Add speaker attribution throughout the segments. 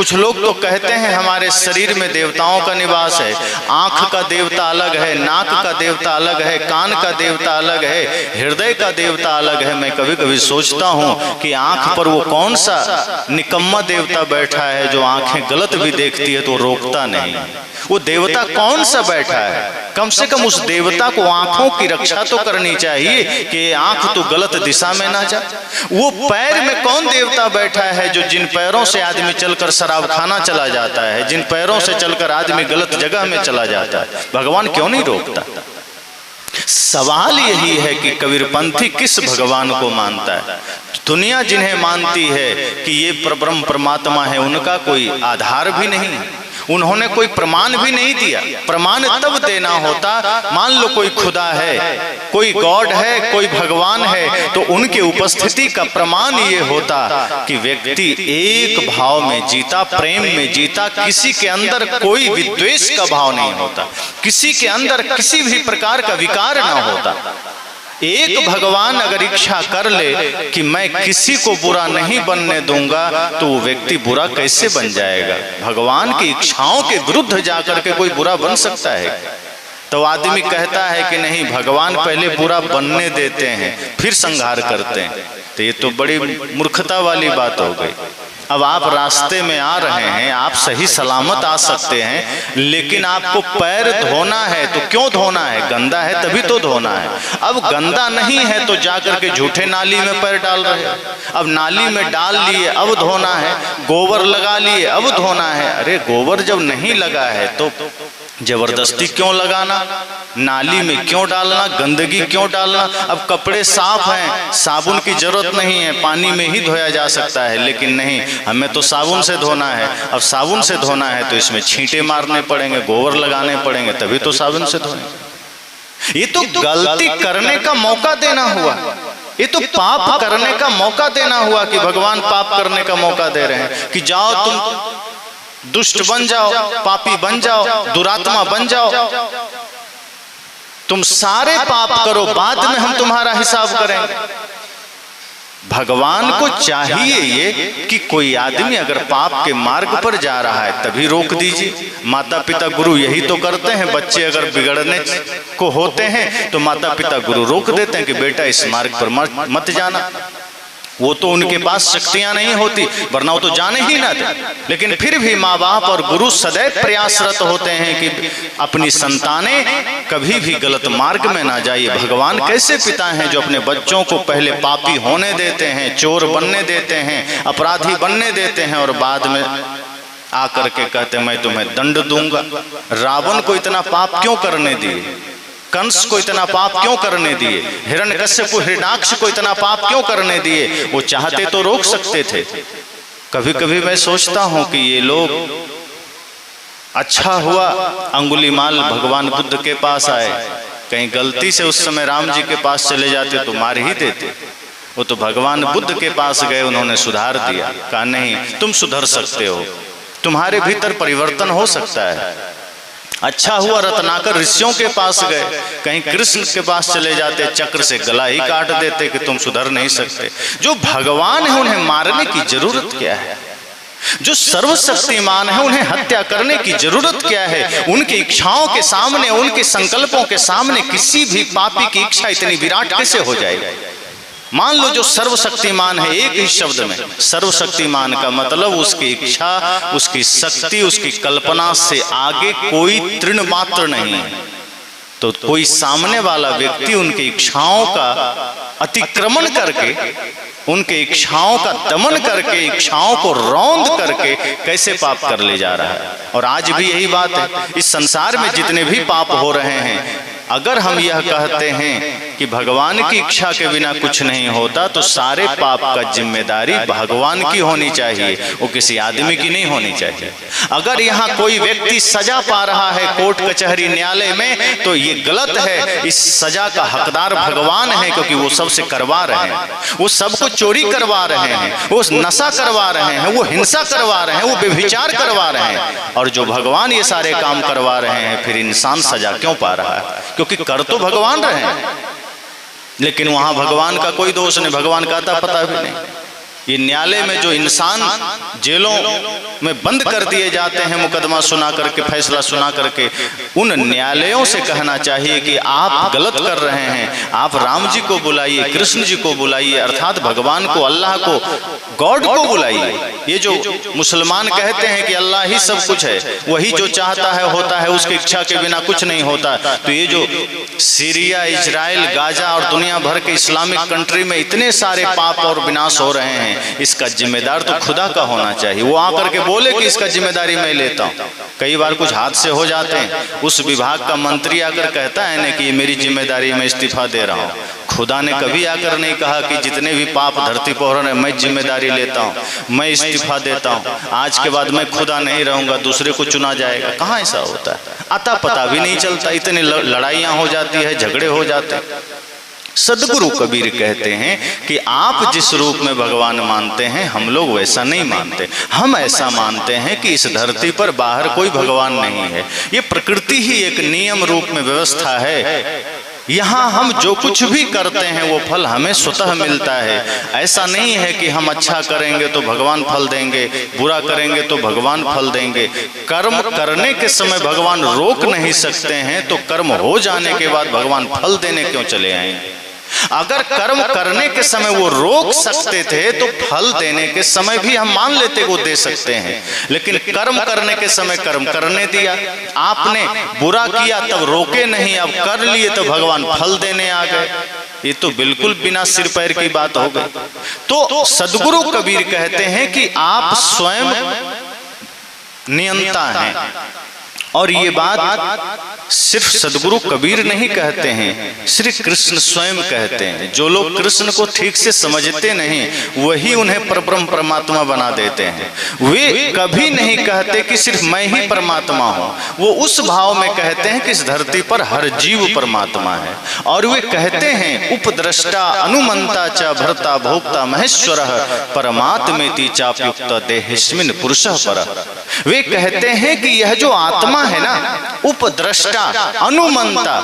Speaker 1: कुछ लोग तो कहते हैं हमारे शरीर में देवताओं का निवास है, आंख का देवता अलग है, नाक का देवता अलग है, कान का देवता अलग है, हृदय का देवता अलग है। मैं कभी कभी सोचता हूँ कि आंख पर वो कौन सा निकम्मा देवता बैठा है जो आंखें गलत भी देखती है तो रोकता नहीं। वो देवता कौन सा बैठा है? कम से कम उस देवता को आंखों की रक्षा तो करनी चाहिए कि आंख तो गलत दिशा में ना जाए। वो पैर में कौन देवता बैठा है जो जिन पैरों से आदमी चलकर शराब खाना चला जाता है, जिन पैरों से चलकर आदमी गलत जगह में चला जाता है, भगवान क्यों नहीं रोकता? सवाल यही है कि कबीरपंथी किस भगवान को मानता है। दुनिया जिन्हें मानती है कि ये परब्रह्म परमात्मा है, उनका कोई आधार भी नहीं है, उन्होंने कोई प्रमाण भी नहीं दिया। प्रमाण तब देना होता, मान लो कोई खुदा है, कोई गॉड है, कोई भगवान है, तो उनके उपस्थिति का प्रमाण ये होता कि व्यक्ति एक भाव में जीता, प्रेम में जीता, किसी के अंदर कोई विद्वेष का भाव नहीं होता, किसी के अंदर किसी भी प्रकार का विकार ना होता। एक भगवान अगर इच्छा कर ले कि मैं किसी को बुरा नहीं बनने दूंगा तो वो व्यक्ति बुरा कैसे बन जाएगा? भगवान की इच्छाओं के विरुद्ध जाकर के कोई बुरा बन सकता है? तो आदमी कहता है कि नहीं, भगवान पहले बुरा बनने देते हैं फिर संहार करते हैं। तो ये तो बड़ी मूर्खता वाली बात हो गई। अब आप रास्ते में आ रहे हैं, आप सही सलामत आ सकते हैं, लेकिन आपको पैर धोना है तो क्यों धोना है? गंदा है तभी तो धोना है। अब गंदा नहीं है तो जाकर के झूठे नाली में पैर डाल रहे हैं। अब नाली में डाल लिए अब धोना है, गोबर लगा लिए अब धोना है। अरे गोबर जब नहीं लगा है तो जबरदस्ती क्यों लगाना? नाली में क्यों डालना? गंदगी क्यों डालना? अब कपड़े साफ हैं, साबुन की जरूरत नहीं है, पानी में ही धोया जा सकता है, लेकिन नहीं, हमें तो साबुन से धोना है। अब साबुन से धोना है तो इसमें छींटे मारने पड़ेंगे, गोबर लगाने पड़ेंगे, तभी तो साबुन से धोएंगे। ये तो गलती करने का मौका देना हुआ, ये तो पाप करने का मौका देना हुआ कि भगवान पाप करने का मौका दे रहे हैं कि जाओ तुम दुष्ट बन जाओ, पापी बन जाओ, दुरात्मा बन जाओ, तुम सारे पाप करो, बाद में हम तुम्हारा हिसाब करेंगे। भगवान को चाहिए ये कि कोई आदमी अगर पाप के मार्ग पर जा रहा है तभी रोक दीजिए। माता पिता गुरु यही तो करते हैं। बच्चे अगर बिगड़ने को होते हैं तो माता पिता गुरु रोक देते हैं कि बेटा इस मार्ग पर मत जाना। वो तो उनके पास शक्तियां नहीं होती, वरना वो तो जाने ही ना थे, लेकिन फिर भी माँ बाप और गुरु सदैव प्रयासरत होते हैं कि अपनी संतानें कभी भी गलत मार्ग में ना जाइए। भगवान कैसे पिता हैं जो अपने बच्चों को पहले पापी होने देते हैं, चोर बनने देते हैं, अपराधी बनने देते हैं और बाद में आकर के कहते मैं तुम्हें दंड दूंगा। रावण को इतना पाप क्यों करने दिए? कंस को इतना पाप क्यों करने दिए? हिरण्यकश्यप हिरण्याक्ष को इतना पाप क्यों करने दिए? वो चाहते तो रोक सकते थे। कभी कभी मैं सोचता हूं कि ये लोग, अच्छा हुआ अंगुलीमाल भगवान बुद्ध के पास आए, कहीं गलती से उस समय राम जी के पास चले जाते तो मार ही देते। वो तो भगवान बुद्ध के पास गए, उन्होंने सुधार दिया, कहा नहीं तुम सुधर सकते हो, तुम्हारे भीतर परिवर्तन हो सकता है। अच्छा हुआ रत्नाकर ऋषियों के पास गए, कहीं कृष्ण के पास चले जाते चक्र से गला ही काट देते कि तुम सुधर नहीं सकते। जो भगवान है उन्हें मारने की जरूरत क्या है? जो सर्वशक्तिमान है उन्हें हत्या करने की जरूरत क्या है? उनकी इच्छाओं के सामने, उनके संकल्पों के सामने किसी भी पापी की इच्छा इतनी विराट कैसे हो जाएगी? मान लो जो सर्वशक्तिमान है, एक ही शब्द में सर्वशक्तिमान का मतलब उसकी इच्छा, उसकी शक्ति, उसकी कल्पना से आगे कोई तृण मात्र नहीं है। तो कोई सामने वाला व्यक्ति उनकी इच्छाओं का अतिक्रमण करके, उनके इच्छाओं का दमन करके, इच्छाओं को रौंद करके कैसे पाप कर ले जा रहा है। और आज भी यही बात है, इस संसार में जितने भी पाप हो रहे हैं, अगर हम यह कहते हैं कि भगवान की इच्छा के बिना कुछ नहीं होता तो सारे पाप का जिम्मेदारी भगवान की होनी चाहिए, वो किसी आदमी की नहीं होनी चाहिए। अगर यहाँ कोई व्यक्ति सजा पा रहा है कोर्ट कचहरी न्यायालय में तो ये गलत है। इस सजा का हकदार भगवान है, क्योंकि वो सबसे करवा रहे हैं, वो सबको चोरी करवा रहे हैं, वो नशा करवा रहे हैं, वो हिंसा करवा रहे हैं, वो व्यभिचार करवा रहे हैं। और जो भगवान ये सारे काम करवा रहे हैं, फिर इंसान सजा क्यों पा रहा है? क्योंकि कर तो भगवान रहे हैं, लेकिन वहां भगवान का कोई दोष नहीं, भगवान का आता पता भी नहीं। ये न्यायालय में जो इंसान जेलों में बंद कर दिए जाते हैं मुकदमा सुना करके, फैसला सुना करके, उन न्यायालयों से कहना चाहिए कि आप गलत कर रहे हैं, आप राम जी को बुलाइए, कृष्ण जी को बुलाइए, अर्थात भगवान को, अल्लाह को, गॉड को बुलाइए। ये जो मुसलमान कहते हैं कि अल्लाह ही सब कुछ है, वही जो चाहता है होता है, उसकी इच्छा के बिना कुछ नहीं होता, तो ये जो सीरिया, इजराइल, गाजा और दुनिया भर के इस्लामिक कंट्री में इतने सारे पाप और विनाश हो रहे हैं, इसका जिम्मेदार तो खुदा का होना चाहिए। वो आकर के बोले कि इसका जिम्मेदारी मैं लेता हूँ। कई बार कुछ हादसे हो जाते हैं, उस विभाग का मंत्री आकर कहता है ना कि ये मेरी जिम्मेदारी, मैं इस्तीफा दे रहा हूँ। खुदा ने कभी आकर नहीं कहा कि जितने भी पाप धरती पर हो रहे हैं मैं जिम्मेदारी लेता हूँ, मैं इस्तीफा देता हूँ, आज के बाद मैं खुदा नहीं रहूंगा, दूसरे को चुना जाएगा। कहाँ ऐसा होता है? अता पता भी नहीं चलता, इतनी लड़ाइयाँ हो जाती है, झगड़े हो जाते हैं। सदगुरु कबीर कहते हैं कि आप जिस रूप में भगवान मानते हैं, हम लोग वैसा नहीं मानते। हम ऐसा मानते हैं कि इस धरती पर बाहर कोई भगवान नहीं है, ये प्रकृति ही एक नियम रूप में व्यवस्था है। यहाँ हम जो कुछ भी करते हैं वो फल हमें स्वतः मिलता है। ऐसा नहीं है कि हम अच्छा करेंगे तो भगवान फल देंगे, बुरा करेंगे तो भगवान फल देंगे। कर्म करने के समय भगवान रोक नहीं सकते हैं, तो कर्म हो जाने के बाद भगवान फल देने क्यों चले आएंगे? अगर कर्म करने के समय वो रोक सकते थे तो फल देने के समय भी हम मान लेते वो दे सकते हैं, लेकिन कर्म करने के समय कर्म करने दिया। आपने बुरा किया तब रोके नहीं, अब कर लिए तो भगवान फल देने आ गए। ये तो बिल्कुल बिना सिर पैर की बात हो गई। तो सदगुरु कबीर कहते हैं कि आप स्वयं नियंता हैं, और ये बात सिर्फ सदगुरु कबीर नहीं कहते हैं, श्री कृष्ण स्वयं कहते हैं। जो लोग कृष्ण को ठीक से समझते नहीं, वही उन्हें परब्रह्म परमात्मा बना देते हैं। वे कभी नहीं कहते कि सिर्फ मैं ही परमात्मा हूँ, वो उस भाव में कहते हैं कि इस धरती पर हर जीव परमात्मा है। और वे कहते हैं उपद्रष्टा अनुमंता च भर्ता भोक्ता महेश्वरः परमात्मेति चाप्युक्त देहेस्मिन् पुरुषः परः। वे कहते हैं कि यह जो आत्मा है ना, उपद्रष्टा, अनुमंता,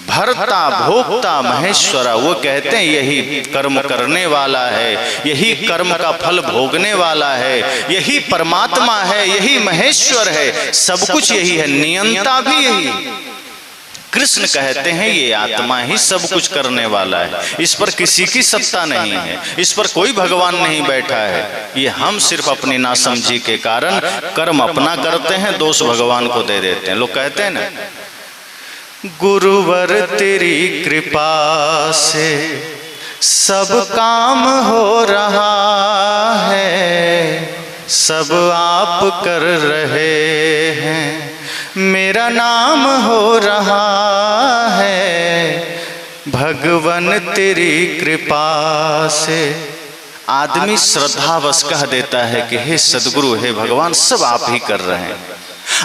Speaker 1: भर्ता, भोक्ता, महेश्वरा, वो कहते हैं यही कर्म करने वाला है, यही कर्म का फल भोगने वाला है, यही परमात्मा है, यही महेश्वर है, सब कुछ यही है, नियंता भी यही। कृष्ण कहते हैं ये आत्मा ही सब कुछ करने वाला है, इस पर किसी की सत्ता नहीं है, इस पर कोई भगवान नहीं बैठा है। ये हम सिर्फ अपनी नासमझी के कारण कर्म अपना करते हैं, दोष भगवान को दे देते हैं। लोग कहते हैं ना, गुरुवर तेरी कृपा से सब काम हो रहा है, सब आप कर रहे हैं, मेरा नाम हो रहा है, भगवन तेरी कृपा से। आदमी श्रद्धावश कह देता है कि हे सदगुरु, हे भगवान, सब आप ही कर रहे हैं।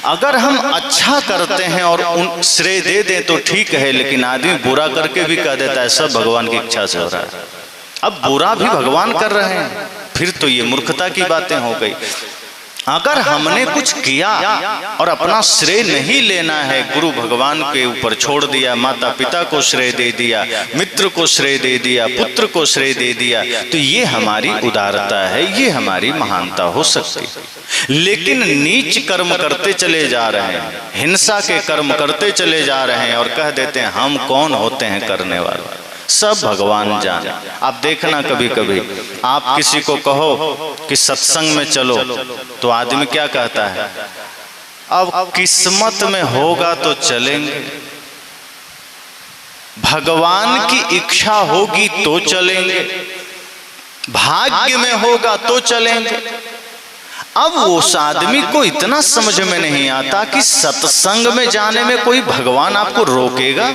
Speaker 1: अगर हम अच्छा करते हैं और उन श्रेय दे दें तो ठीक है, लेकिन आदमी बुरा करके भी कह देता है सब भगवान की इच्छा से हो रहा है। अब बुरा भी भगवान कर रहे हैं, फिर तो ये मूर्खता की बातें हो गई। अगर हमने कुछ किया और अपना श्रेय नहीं लेना है, गुरु भगवान के ऊपर छोड़ दिया, माता पिता को श्रेय दे दिया, मित्र को श्रेय दे दिया, पुत्र को श्रेय दे दिया, तो ये हमारी उदारता है, ये हमारी महानता हो सकती है। लेकिन नीच कर्म करते चले जा रहे हैं, हिंसा के कर्म करते चले जा रहे हैं और कह देते हैं हम कौन होते हैं करने वाले, सब भगवान जाने। आप देखना कभी कभी आप किसी को कहो कि सत्संग में चलो, तो आदमी क्या कहता है, अब किस्मत में होगा तो चलेंगे, भगवान की इच्छा होगी तो चलेंगे, भाग्य में होगा तो चलेंगे। अब उस आदमी को इतना समझ में नहीं आता कि सत्संग में जाने में कोई भगवान आपको रोकेगा।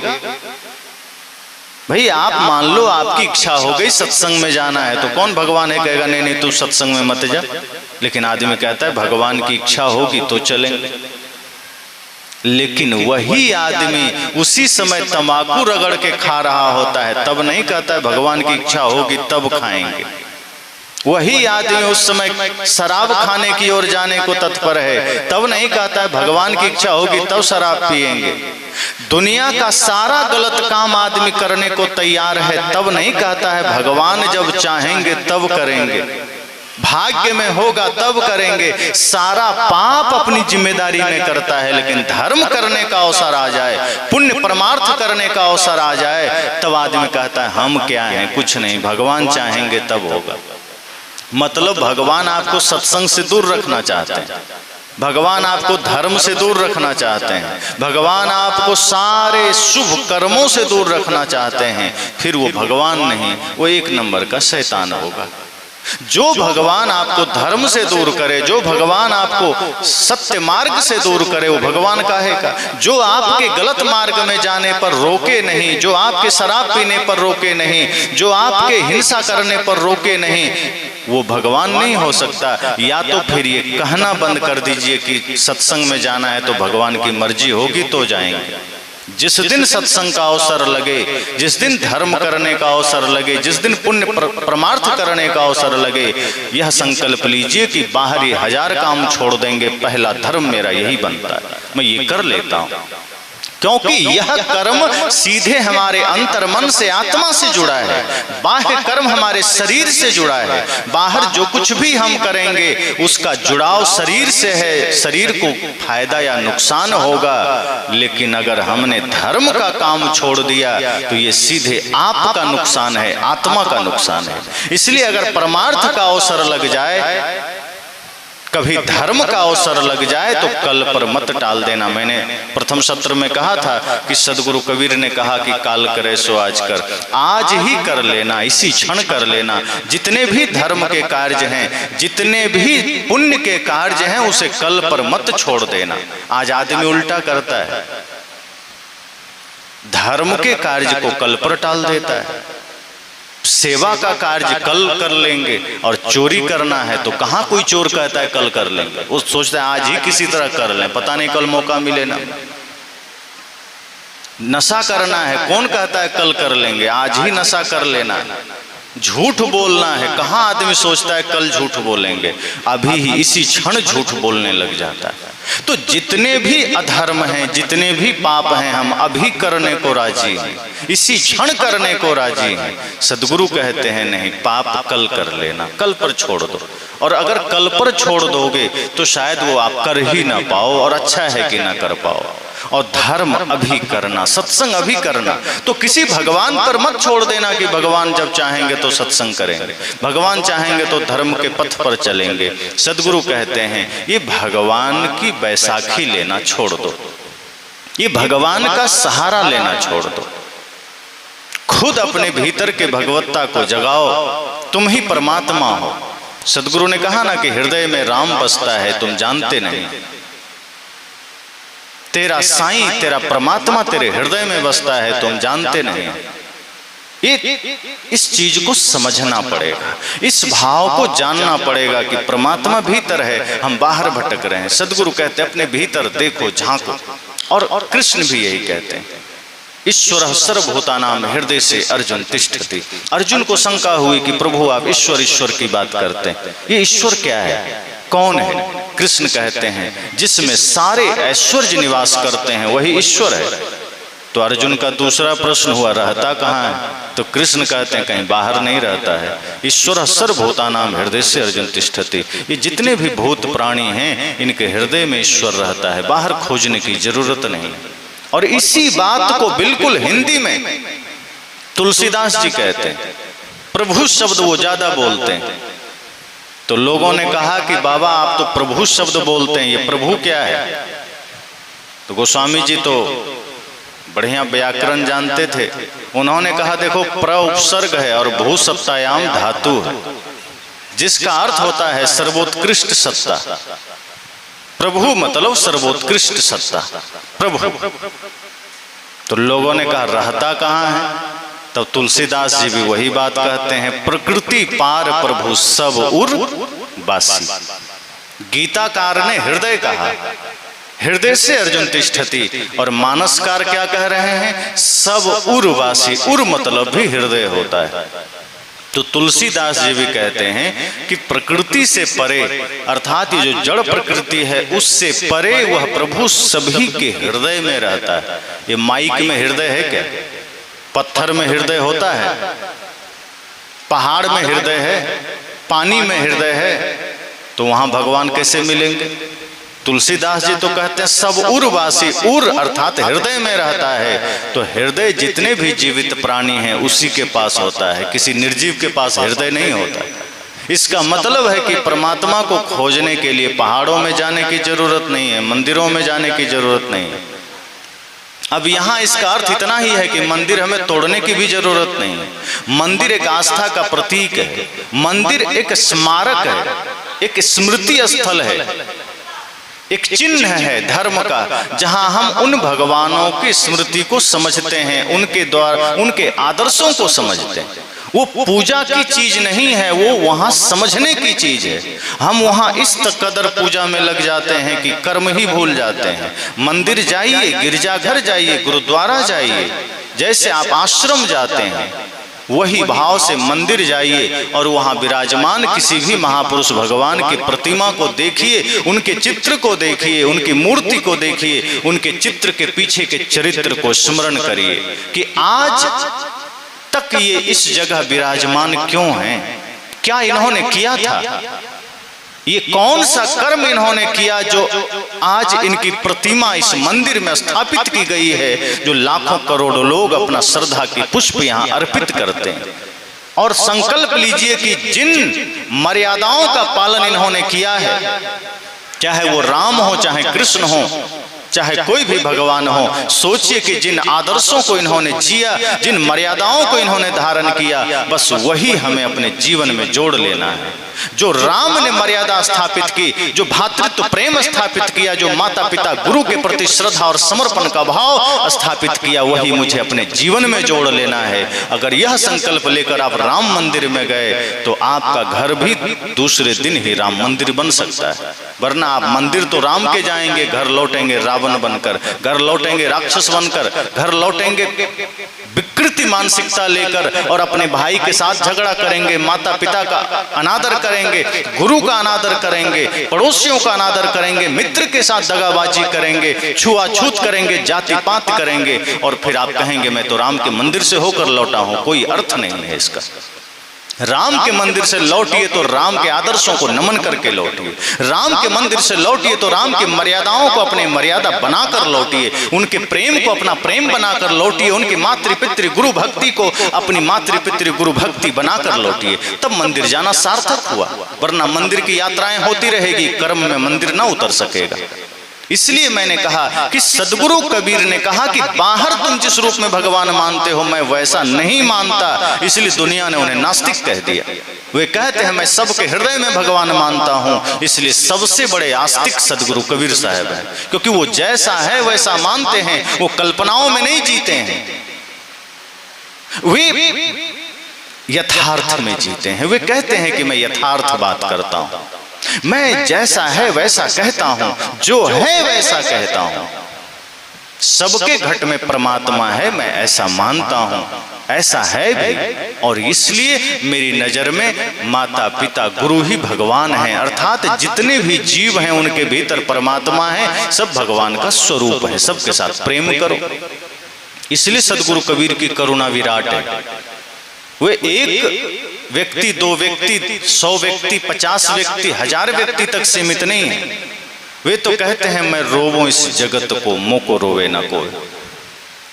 Speaker 1: भाई आप मान लो आपकी इच्छा हो गई सत्संग में जाना है, तो कौन भगवान है कहेगा नहीं नहीं तू सत्संग में मत जा। लेकिन आदमी कहता है भगवान की इच्छा होगी तो चलेंगे। लेकिन वही आदमी उसी समय तंबाकू रगड़ के खा रहा होता है, तब नहीं कहता है भगवान की इच्छा होगी तब खाएंगे। वही आदमी उस समय शराब खाने की ओर जाने को तत्पर है, तब नहीं कहता है भगवान की इच्छा होगी तब शराब पिएंगे। दुनिया का सारा गलत काम आदमी करने को तैयार है, तब नहीं कहता है भगवान जब चाहेंगे तब करेंगे, भाग्य में होगा तब करेंगे। सारा पाप अपनी जिम्मेदारी में करता है, लेकिन धर्म करने का अवसर आ जाए, पुण्य परमार्थ करने का अवसर आ जाए, तब आदमी कहता है हम क्या हैं, कुछ नहीं, भगवान चाहेंगे तब होगा। मतलब भगवान आपको सत्संग से दूर रखना चाहते हैं, भगवान आपको धर्म से दूर रखना चाहते हैं, भगवान आपको सारे शुभ कर्मों से दूर रखना चाहते हैं, फिर वो भगवान नहीं, वो एक नंबर का शैतान होगा। जो भगवान आपको धर्म से दूर करे, जो भगवान आपको सत्य मार्ग से दूर करे, वो भगवान काहेगा। जो आपके गलत मार्ग में जाने पर रोके नहीं, जो आपके शराब पीने पर रोके नहीं, जो आपके हिंसा करने पर रोके नहीं, वो भगवान नहीं हो सकता। या तो फिर ये कहना बंद कर दीजिए कि सत्संग में जाना है तो भगवान की मर्जी होगी तो जाएंगे। जिस दिन सत्संग का अवसर लगे, जिस दिन धर्म करने का अवसर लगे, जिस दिन पुण्य परमार्थ करने का अवसर लगे, यह संकल्प लीजिए कि बाहरी 1000 काम छोड़ देंगे, पहला धर्म मेरा यही बनता है, मैं ये कर लेता हूँ। क्योंकि यह कर्म सीधे हमारे अंतर मन से, आत्मा से जुड़ा है। बाह्य कर्म हमारे शरीर से जुड़ा है। बाहर जो कुछ भी हम करेंगे उसका जुड़ाव शरीर से है, शरीर को फायदा या नुकसान होगा। लेकिन अगर हमने धर्म का काम छोड़ दिया तो ये सीधे आपका नुकसान है, आत्मा का नुकसान है। इसलिए अगर परमार्थ का अवसर लग जाए, कभी धर्म का अवसर लग जाए, तो कल पर मत टाल देना। मैंने प्रथम सत्र में कहा था कि सदगुरु कबीर ने कहा कि काल करे सो आज कर, आज ही कर लेना, इसी क्षण कर लेना। जितने भी धर्म के कार्य हैं, जितने भी पुण्य के कार्य हैं, उसे कल पर मत छोड़ देना। आज आदमी उल्टा करता है, धर्म के कार्य को कल पर टाल देता है। सेवा का कार्य कल कर लेंगे, और चोरी करना है तो कहाँ कोई चोर कहता है कल कर लेंगे, वो सोचता है आज ही किसी तरह कर लें, पता नहीं कल मौका मिले ना। नशा करना है, कौन कहता है कल कर लेंगे, आज ही नशा कर लेना। झूठ बोलना है, कहाँ आदमी सोचता है कल झूठ बोलेंगे, अभी ही इसी क्षण झूठ बोलने लग जाता है। तो जितने भी अधर्म हैं, जितने भी पाप हैं, हम अभी करने को राजी हैं, इसी क्षण करने को राजी हैं। सदगुरु कहते हैं नहीं, पाप कल कर लेना, कल पर छोड़ दो। और अगर कल पर छोड़ दोगे तो शायद वो आप कर ही ना पाओ, और अच्छा है कि ना कर पाओ। और धर्म अभी करना, सत्संग अभी करना। तो किसी भगवान पर मत छोड़ देना कि भगवान जब चाहेंगे तो सत्संग करेंगे, भगवान चाहेंगे तो धर्म के पथ पर चलेंगे। सदगुरु कहते हैं ये भगवान की बैसाखी लेना छोड़ दो, ये भगवान का सहारा लेना छोड़ दो। खुद अपने भीतर के भगवत्ता को जगाओ, तुम ही परमात्मा हो। सदगुरु ने कहा ना कि हृदय में राम बसता है, तुम जानते नहीं। तेरा साईं, तेरा परमात्मा तेरे हृदय में बसता है, तुम जानते नहीं। इस चीज को समझना पड़ेगा, इस भाव को जानना पड़ेगा कि परमात्मा भीतर है, हम बाहर भटक रहे हैं। सदगुरु कहते हैं अपने भीतर देखो, झांको। और कृष्ण भी यही कहते हैं, ईश्वर सर्वभूतानां हृदय से अर्जुन तिष्ठति। अर्जुन को शंका हुई कि प्रभु आप ईश्वर ईश्वर की बात करते हैं, ये ईश्वर क्या है, कौन है? कृष्ण कहते हैं जिसमें सारे ऐश्वर्य निवास करते हैं वही ईश्वर है। तो अर्जुन का दूसरा प्रश्न हुआ, रहता कहाँ है? तो कृष्ण कहते हैं कहीं बाहर नहीं रहता है। ईश्वर सर्वभूतानां हृदय से अर्जुन तिष्ठति। ये जितने भी भूत प्राणी हैं, इनके हृदय में ईश्वर रहता है, बाहर खोजने की जरूरत नहीं। और इसी बात को बिल्कुल हिंदी में तुलसीदास जी कहते हैं। प्रभु शब्द वो ज्यादा बोलते हैं। तो लोगों ने कहा कि बाबा आप तो प्रभु शब्द बोलते हैं, ये प्रभु क्या है? तो गोस्वामी जी तो बढ़िया व्याकरण जानते थे। उन्होंने कहा देखो, प्र उपसर्ग है और भू सप्तायाम धातु है, जिसका अर्थ होता है सर्वोत्कृष्ट सत्ता। प्रभु मतलब सर्वोत्कृष्ट सत्ता, प्रभु। तो लोगों ने कहा रहता कहाँ है? तब तुलसीदास जी भी वही बात कहते हैं, प्रकृति पार प्रभु सब उर बासी। गीताकार ने हृदय कहा, हृदय से अर्जुन तिष्ठति। और मानसकार क्या कह रहे हैं? सब उर्वासी। उर मतलब भी हृदय होता है। तो तुलसीदास जी भी कहते हैं कि प्रकृति से परे, अर्थात ये जो जड़ प्रकृति है उससे परे वह प्रभु सभी के हृदय में रहता है। ये माइक में हृदय है क्या? पत्थर में हृदय होता है? पहाड़ में हृदय है? पानी में हृदय है? तो वहां भगवान कैसे मिलेंगे? तुलसीदास जी तो कहते हैं सब उर्वासी, उर अर्थात हृदय में रहता है। तो हृदय जितने भी जीवित प्राणी हैं उसी के पास होता है, किसी निर्जीव के पास हृदय नहीं होता। इसका मतलब है कि परमात्मा को खोजने के लिए पहाड़ों में जाने की जरूरत नहीं है, मंदिरों में जाने की जरूरत नहीं है। अब यहाँ इसका अर्थ इतना ही है कि मंदिर हमें तोड़ने की भी जरूरत नहीं है। मंदिर एक आस्था का प्रतीक है, मंदिर एक स्मारक है, एक स्मृति स्थल है, एक चिन्ह है धर्म का, जहां हम उन भगवानों की स्मृति को समझते हैं, उनके द्वारा उनके आदर्शों को समझते हैं। वो पूजा की चीज नहीं है, वो वहां समझने की चीज है। हम वहां इस कदर पूजा में लग जाते हैं कि कर्म ही भूल जाते हैं। मंदिर जाइए, गिरजाघर जाइए, गुरुद्वारा जाइए, जैसे आप आश्रम जाते हैं वही भाव से मंदिर जाइए और वहां विराजमान किसी भी महापुरुष भगवान की प्रतिमा को देखिए, उनके चित्र को देखिए, उनकी मूर्ति को देखिए, उनके चित्र के पीछे के चरित्र को स्मरण करिए कि आज तक ये इस जगह विराजमान क्यों हैं, क्या इन्होंने किया था, ये कौन सा कर्म इन्होंने किया जो आज इनकी प्रतिमा इस मंदिर में स्थापित की गई है, जो लाखों करोड़ों लोग अपना श्रद्धा की पुष्प यहाँ अर्पित करते हैं। और संकल्प लीजिए कि जिन मर्यादाओं का पालन इन्होंने किया है, चाहे वो राम हो, चाहे कृष्ण हो, चाहे कोई भी भगवान हो, सोचिए कि जिन आदर्शों को इन्होंने जिया, जिन मर्यादाओं को इन्होंने धारण किया, बस वही हमें अपने जीवन में जोड़ लेना है। जो राम ने मर्यादा स्थापित की, जो भातृत्व प्रेम स्थापित किया, जो माता पिता गुरु के प्रति श्रद्धा और समर्पण का भाव स्थापित किया, वही मुझे अपने जीवन में जोड़ लेना है। अगर यह संकल्प लेकर आप राम मंदिर में गए तो आपका घर भी दूसरे दिन ही राम मंदिर बन सकता है। वरना आप मंदिर तो राम के जाएंगे, घर लौटेंगे रावण बनकर, घर लौटेंगे राक्षस बनकर, घर लौटेंगे विकृति मानसिकता लेकर और अपने भाई के साथ झगड़ा करेंगे, माता पिता का अनादर करेंगे, गुरु का अनादर करेंगे, पड़ोसियों का अनादर करेंगे, मित्र के साथ दगाबाजी करेंगे, छुआछूत करेंगे, जाति पात करेंगे और फिर आप कहेंगे मैं तो राम के मंदिर से होकर लौटा हूं। कोई अर्थ नहीं है इसका। राम के मंदिर से लौटिए तो राम के आदर्शों को नमन करके लौटिए, राम के मंदिर से लौटिए तो राम की मर्यादाओं को अपने मर्यादा बनाकर लौटिए, उनके प्रेम को अपना प्रेम बनाकर लौटिए, उनकी मातृपितृ गुरु भक्ति को अपनी मातृपितृ गुरु भक्ति बनाकर लौटिए, तब मंदिर जाना सार्थक हुआ। वरना मंदिर की यात्राएं होती रहेगी, कर्म में मंदिर ना उतर सकेगा। इसलिए मैंने कहा कि सदगुरु कबीर ने कहा कि बाहर तुम जिस रूप में भगवान मानते हो मैं वैसा नहीं मानता, इसलिए दुनिया ने उन्हें नास्तिक कह दिया। वे कहते हैं मैं सबके हृदय में भगवान मानता हूं, इसलिए सबसे बड़े आस्तिक सदगुरु कबीर साहब हैं, क्योंकि वो जैसा है वैसा मानते हैं, वो कल्पनाओं में नहीं जीते हैं, वे यथार्थ में जीते हैं। वे कहते हैं कि मैं यथार्थ बात करता हूं, मैं जैसा है वैसा कहता हूं, जो है वैसा कहता हूं, सबके घट में परमात्मा है, मैं ऐसा मानता हूं, ऐसा है भी। और इसलिए मेरी नजर में माता पिता गुरु ही भगवान हैं, अर्थात जितने भी जीव हैं उनके भीतर परमात्मा है, सब भगवान का स्वरूप है, सबके साथ प्रेम करो। इसलिए सदगुरु कबीर की करुणा विराट है। वे एक व्यक्ति, दो व्यक्ति, 100 व्यक्ति, 50 व्यक्ति, 1000 व्यक्ति तक सीमित नहीं है। वे तो कहते हैं मैं रोवूं इस जगत को, मोको रोवे ना कोई।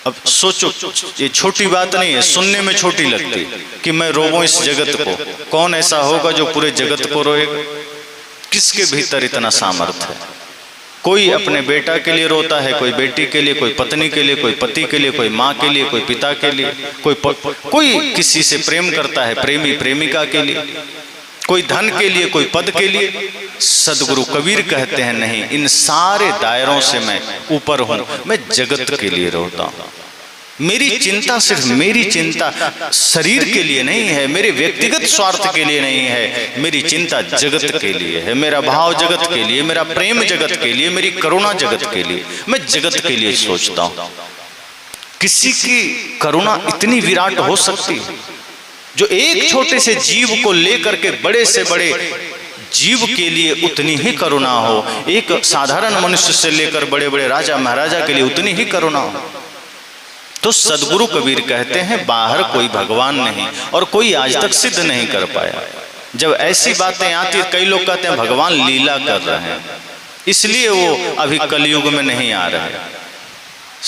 Speaker 1: अब सोचो, ये छोटी बात नहीं है, सुनने में छोटी लगती कि मैं रोवूं इस जगत को। कौन ऐसा होगा जो पूरे जगत को रोएगा? किसके भीतर इतना सामर्थ्य है? कोई अपने बेटा के लिए रोता है, कोई बेटी के लिए, कोई पत्नी के लिए, कोई पति के लिए, कोई माँ के लिए, कोई पिता के लिए, कोई किसी से प्रेम करता है, प्रेमी प्रेमिका के लिए, कोई धन के लिए, कोई पद के लिए। सदगुरु कबीर कहते हैं नहीं, इन सारे दायरों से मैं ऊपर हूं, मैं जगत के लिए रोता हूं। मेरी चिंता सिर्फ मेरी चिंता शरीर के लिए नहीं है, मेरे व्यक्तिगत स्वार्थ के लिए नहीं है, मेरी चिंता जगत के लिए है, मेरा भाव जगत के लिए, मेरा प्रेम जगत के लिए, मेरी करुणा जगत के लिए, मैं जगत के लिए सोचता हूं। किसी की करुणा इतनी विराट हो सकती है, जो एक छोटे से जीव को लेकर के बड़े से बड़े जीव के लिए उतनी ही करुणा हो, एक साधारण मनुष्य से लेकर बड़े बड़े राजा महाराजा के लिए उतनी ही करुणा हो। तो सदगुरु कबीर कहते हैं बाहर कोई भगवान नहीं और कोई आज तक सिद्ध नहीं कर पाया। जब ऐसी बातें आती, कई लोग कहते हैं भगवान लीला कर रहे हैं इसलिए वो अभी कलयुग में नहीं आ रहे।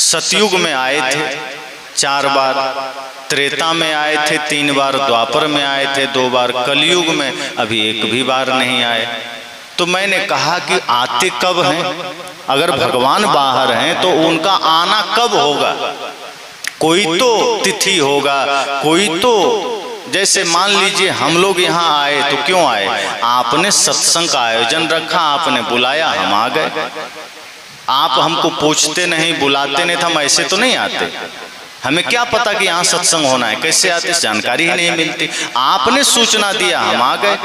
Speaker 1: सतयुग में आए थे 4 बार, त्रेता में आए थे 3 बार, द्वापर में आए थे 2 बार, कलयुग में अभी एक भी बार नहीं आए। तो मैंने कहा कि आते कब हैं? अगर भगवान बाहर हैं तो उनका आना कब होगा? कोई तो तिथि होगा, कोई तो, जैसे मान लीजिए हम लोग यहाँ आए तो क्यों आए? आपने सत्संग का आयोजन रखा, आपने बुलाया, हम आ गए। आप हमको पूछते नहीं, बुलाते नहीं, तो हम ऐसे तो नहीं आते। हमें क्या पता कि यहाँ सत्संग होना है, कैसे आते, जानकारी ही नहीं मिलती। आपने सूचना दिया, हम आ गए।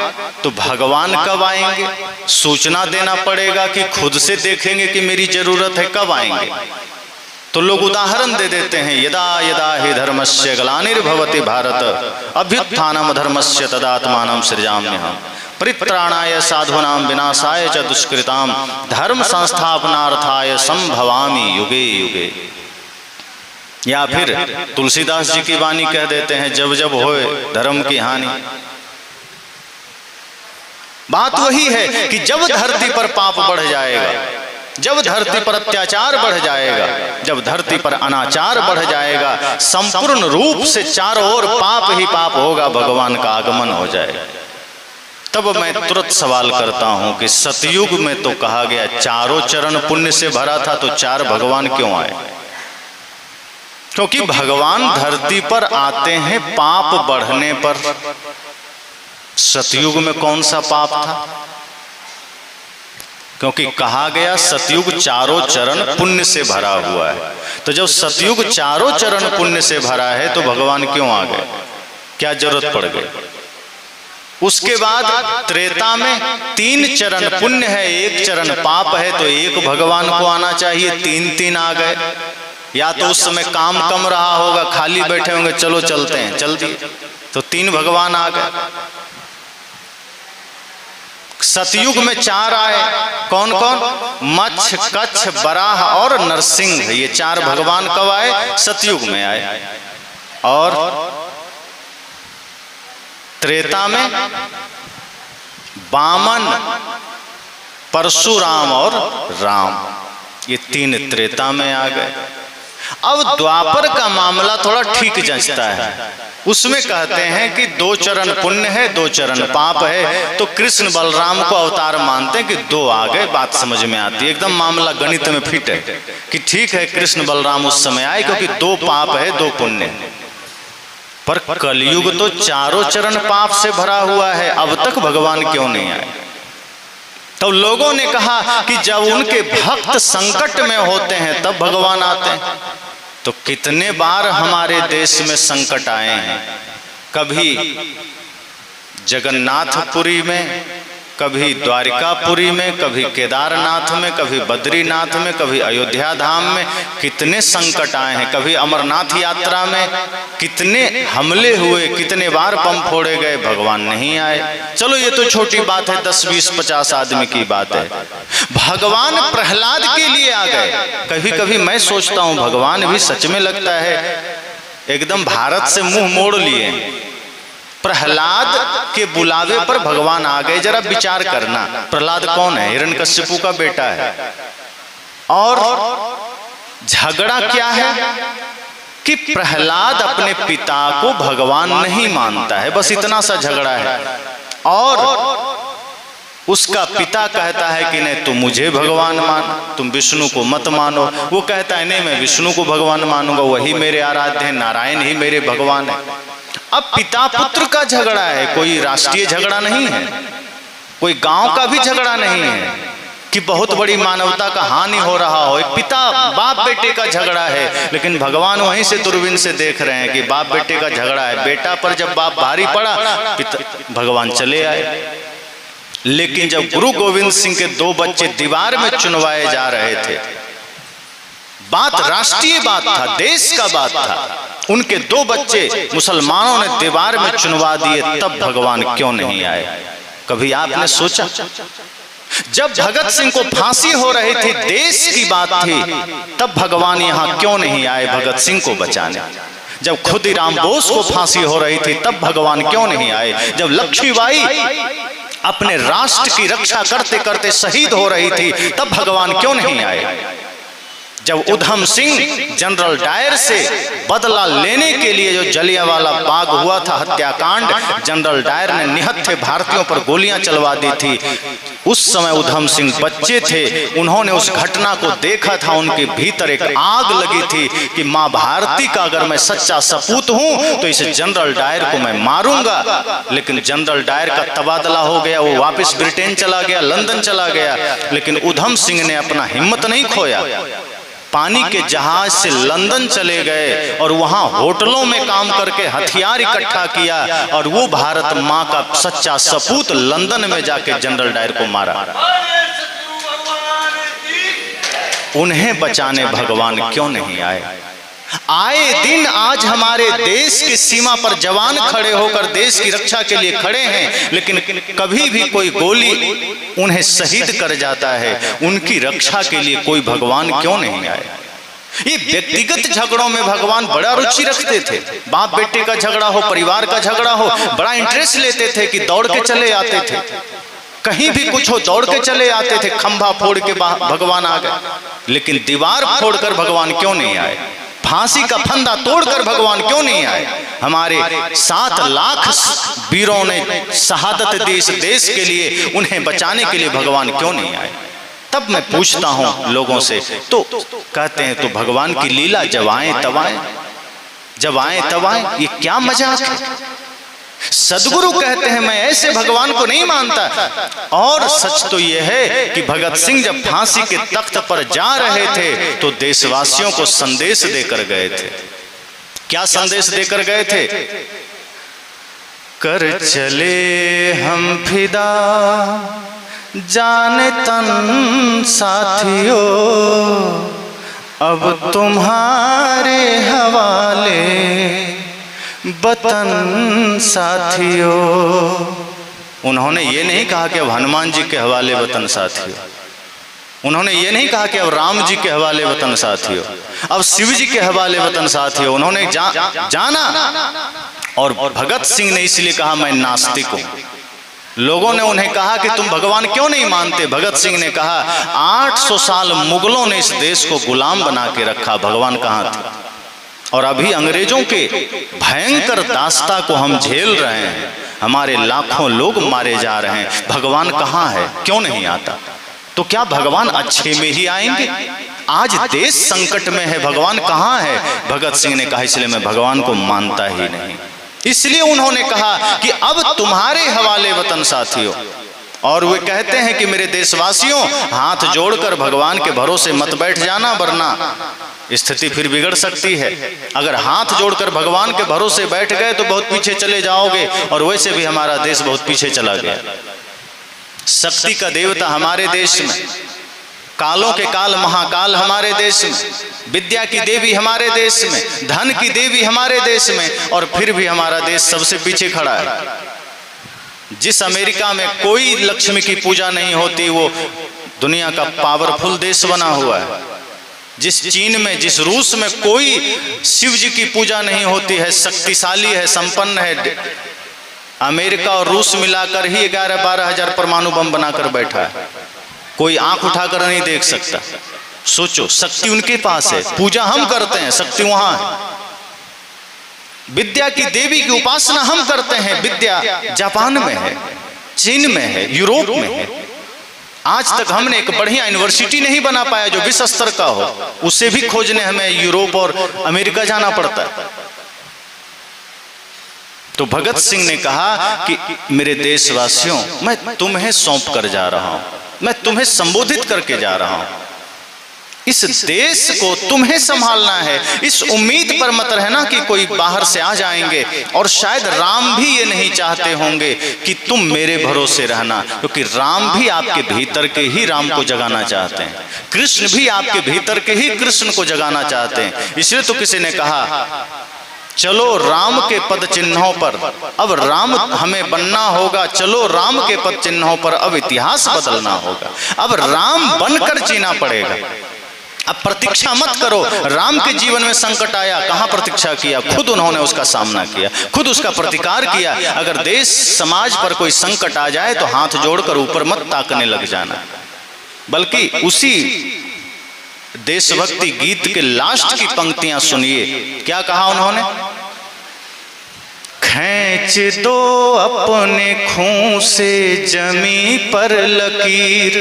Speaker 1: तो भगवान कब आएंगे? सूचना देना पड़ेगा कि खुद से देखेंगे कि मेरी जरूरत है, कब आएंगे? तो लोग उदाहरण दे देते हैं, यदा यदा हि धर्मस्य ग्लानिर्भवति भारत अभ्युत्थानम धर्मस्य तदात्मानं सृजाम्यहम् परित्राणाय साधूनां विनाशाय च दुष्कृतां धर्म संस्थापनार्थाय संभवामि युगे युगे। या फिर तुलसीदास जी की वाणी कह देते हैं, जब जब होए धर्म की हानि। बात वही है कि जब धरती पर पाप बढ़ जाएगा, जब धरती पर अत्याचार बढ़ जाएगा, जब धरती पर अनाचार बढ़ जाएगा, संपूर्ण रूप से चारों ओर पाप ही पाप होगा, भगवान का आगमन हो जाएगा। तब मैं तुरंत सवाल करता हूं कि सतयुग में तो कहा गया चारों चरण पुण्य से भरा था, तो 4 भगवान क्यों आए? क्योंकि भगवान धरती पर आते हैं पाप बढ़ने पर। सतयुग में कौन सा पाप था? क्योंकि कहा गया सतयुग चारों चरण पुण्य से भरा हुआ है। तो जब सतयुग चारों चरण पुण्य से भरा है तो भगवान क्यों आ गए? क्या जरूरत पड़ गई? उसके बाद त्रेता में 3 चरण पुण्य है, 1 चरण पाप है, तो 1 भगवान को आना चाहिए, 3 आ गए। या तो उस समय काम कम रहा होगा, खाली बैठे होंगे, चलो चलते हैं, चल दिए, तो 3 भगवान आ गए। सतयुग में 4 आए, कौन कौन? मच्छ, कच्छ, बराह और नरसिंह। ये 4 भगवान कब आए? सतयुग में आए। और त्रेता में वामन, परशुराम और राम, ये 3 त्रेता में आ गए। अब द्वापर का मामला थोड़ा ठीक जचता है। उसमें कहते हैं कि 2 चरण पुण्य है, 2 चरण पाप है, तो कृष्ण बलराम को अवतार मानते हैं कि 2 आ गए, बात समझ में आती है। एकदम मामला गणित में फिट है कि ठीक है कृष्ण बलराम उस समय आए, क्योंकि 2 पाप है, 2 पुण्य है। पर कलयुग तो चारों चरण पाप से भरा हुआ है, अब तक भगवान क्यों नहीं आए? तो लोगों ने कहा कि जब उनके भक्त संकट में होते हैं तब भगवान आते हैं। तो कितने बार हमारे देश में संकट आए हैं, कभी जगन्नाथपुरी में, कभी द्वारिकापुरी में, कभी केदारनाथ में, कभी बद्रीनाथ में, कभी अयोध्या धाम में कितने संकट आए हैं। कभी अमरनाथ यात्रा में कितने हमले हुए, कितने बार बम फोड़े गए, भगवान नहीं आए। चलो ये तो छोटी बात है, 10, 20, 50 आदमी की बात है। भगवान प्रहलाद के लिए आ गए। कभी कभी मैं सोचता हूँ भगवान भी सच में लगता है एकदम भारत से मुंह मोड़ लिए। प्रहलाद के बुलावे पर भगवान आ गए। जरा विचार करना, प्रहलाद कौन है? हिरण्यकश्यपु का बेटा है। और झगड़ा क्या है कि प्रहलाद अपने पिता को भगवान नहीं मानता है, बस इतना सा झगड़ा है। और उसका पिता कहता है कि नहीं तुम मुझे भगवान मान, तुम विष्णु को मत मानो। वो कहता है नहीं मैं विष्णु को भगवान मानूंगा, वही मेरे आराध्य हैं, नारायण ही मेरे भगवान है। अब पिता पुत्र का झगड़ा है, कोई राष्ट्रीय झगड़ा नहीं है, कोई गांव का भी झगड़ा नहीं है कि बहुत बड़ी मानवता का हानि हो रहा हो। एक पिता बाप बेटे का झगड़ा है, लेकिन भगवान वहीं से दूरबीन से देख रहे हैं कि बाप बेटे का झगड़ा है। बेटा पर जब बाप भारी पड़ा, भगवान चले आए। लेकिन जब गुरु गोविंद सिंह के 2 बच्चे दीवार में चुनवाए जा रहे थे, बात राष्ट्रीय बात था, देश का बात था, उनके 2 बच्चे मुसलमानों ने दीवार में चुनवा दिए, तब भगवान क्यों नहीं आए? कभी आपने सोचा? जब भगत सिंह को फांसी हो रही थी, देश की बात थी, तब भगवान यहाँ क्यों नहीं आए भगत सिंह को बचाने? जब खुदीराम बोस को फांसी हो रही थी, तब भगवान क्यों नहीं आए? जब लक्ष्मीबाई अपने राष्ट्र की रक्षा करते करते शहीद हो रही थी, तब भगवान क्यों नहीं आए? जब उधम सिंह जनरल डायर से बदला लेने के लिए जो जलियांवाला बाग हुआ था हत्याकांड, जनरल डायर ने निहत्थे भारतीयों पर गोलियां चलवा दी थी, उस समय उधम सिंह बच्चे थे, उन्होंने उस घटना को देखा था, उनके भीतर एक आग लगी थी कि मां भारती का अगर मैं सच्चा सपूत हूं तो इस जनरल डायर को मैं मारूंगा। लेकिन जनरल डायर का तबादला हो गया, वो वापस ब्रिटेन चला गया, लंदन चला गया, लेकिन उधम सिंह ने अपना हिम्मत नहीं खोया, पानी के जहाज से लंदन चले गए और वहां होटलों में काम करके हथियार इकट्ठा किया और वो भारत मां का सच्चा सपूत लंदन में जाके जनरल डायर को मारा। उन्हें बचाने भगवान क्यों नहीं आए? आए दिन आज हमारे देश की सीमा पर जवान खड़े होकर देश की रक्षा के लिए खड़े हैं, लेकिन कभी भी कोई गोली उन्हें शहीद कर जाता है, उनकी रक्षा के लिए कोई भगवान क्यों नहीं आए? ये व्यक्तिगत झगड़ों में भगवान बड़ा रुचि रखते थे, बाप बेटे का झगड़ा हो, परिवार का झगड़ा हो, बड़ा इंटरेस्ट लेते थे कि दौड़ के चले आते थे, कहीं भी कुछ हो दौड़ के चले आते थे, खंभा फोड़ के भगवान आ गए। लेकिन दीवार फोड़कर भगवान क्यों नहीं आए? फांसी का फंदा तोड़कर भगवान क्यों नहीं आए? हमारे 7 लाख वीरों ने शहादत दी इस देश के लिए, उन्हें बचाने के लिए भगवान क्यों नहीं आए? तब मैं पूछता हूं लोगों से, तो कहते हैं तो भगवान की लीला जब आए तब आए, जब आए तब आए, ये क्या मजाक है? सदगुरु कहते हैं मैं ऐसे भगवान को नहीं मानता। और सच तो यह है कि भगत सिंह जब फांसी के तख्त पर जा रहे थे तो देशवासियों को संदेश देकर गए थे। क्या संदेश देकर गए थे? कर चले हम फिदा जाने तन साथियों, अब तुम्हारे हवाले वतन साथियों। उन्होंने ये नहीं कहा कि अब हनुमान जी के हवाले वतन साथियों, उन्होंने ये नहीं कहा कि अब राम जी के हवाले वतन साथियों, अब शिव जी के हवाले वतन साथियों। उन्होंने जाना, और भगत सिंह ने इसलिए कहा मैं नास्तिक हूं। लोगों ने उन्हें कहा कि तुम भगवान क्यों नहीं मानते? भगत सिंह ने कहा 800 साल मुगलों ने इस देश को गुलाम बना के रखा, भगवान कहाँ थे? और अभी अंग्रेजों के भयंकर दास्ता को हम झेल रहे हैं, हमारे लाखों लोग मारे जा रहे हैं, भगवान कहाँ है? क्यों नहीं आता? तो क्या भगवान अच्छे में ही आएंगे? आज देश संकट में है, भगवान कहाँ है? भगत सिंह ने कहा इसलिए मैं भगवान को मानता ही नहीं। इसलिए उन्होंने कहा कि अब तुम्हारे हवाले वतन साथियों। और वे कहते हैं कि मेरे देशवासियों, हाथ जोड़कर भगवान के भरोसे मत बैठ जाना, वरना स्थिति फिर बिगड़ सकती है। अगर हाथ जोड़कर भगवान के भरोसे बैठ गए तो बहुत पीछे चले जाओगे, और वैसे भी हमारा देश बहुत पीछे चला गया। शक्ति का देवता हमारे देश में, कालों के काल महाकाल हमारे देश में, विद्या की देवी हमारे देश में, धन की देवी हमारे देश में, और फिर भी हमारा देश सबसे पीछे खड़ा है। जिस अमेरिका में कोई लक्ष्मी की पूजा नहीं होती, वो दुनिया का पावरफुल देश बना हुआ है। जिस चीन में, जिस रूस में कोई शिव जी की पूजा नहीं होती है, शक्तिशाली है, संपन्न है, अमेरिका और रूस मिलाकर ही 11-12 हजार परमाणु बम बनाकर बैठा है, कोई आंख उठाकर नहीं देख सकता। सोचो, शक्ति उनके पास है, पूजा हम करते हैं, शक्ति वहां है। विद्या की देवी की उपासना हम करते हैं, विद्या जापान में है, चीन में है, यूरोप में है। आज तक हमने एक बढ़िया यूनिवर्सिटी नहीं बना पाया जो विश्व स्तर का हो, उसे भी खोजने हमें यूरोप और अमेरिका जाना पड़ता है। तो भगत सिंह ने कहा कि मेरे देशवासियों, मैं तुम्हें सौंप कर जा रहा हूं, मैं तुम्हें संबोधित करके जा रहा हूं। इस देश को तुम्हें संभालना है। इस उम्मीद पर मत रहना कि कोई बाहर से आ जाएंगे, और शायद राम भी ये नहीं चाहते होंगे कि तुम मेरे भरोसे रहना, क्योंकि राम भी आपके भीतर के ही राम को जगाना चाहते हैं, कृष्ण भी आपके भीतर के ही कृष्ण को जगाना चाहते हैं। इसलिए तो किसी ने कहा चलो राम के पद चिन्हों पर, अब राम हमें बनना होगा, चलो राम के पद चिन्हों पर, अब इतिहास बदलना होगा, अब राम बनकर जीना पड़ेगा। अब प्रतीक्षा मत करो। राम के जीवन में संकट आया, कहां प्रतीक्षा किया, खुद उन्होंने उसका सामना किया, खुद उसका प्रतिकार किया। अगर देश समाज पर कोई संकट आ जाए तो हाथ जोड़कर ऊपर मत ताकने लग जाना, बल्कि उसी देशभक्ति गीत के लास्ट की पंक्तियां सुनिए। क्या कहा उन्होंने? खींच दो अपने खून से जमी पर लकीर,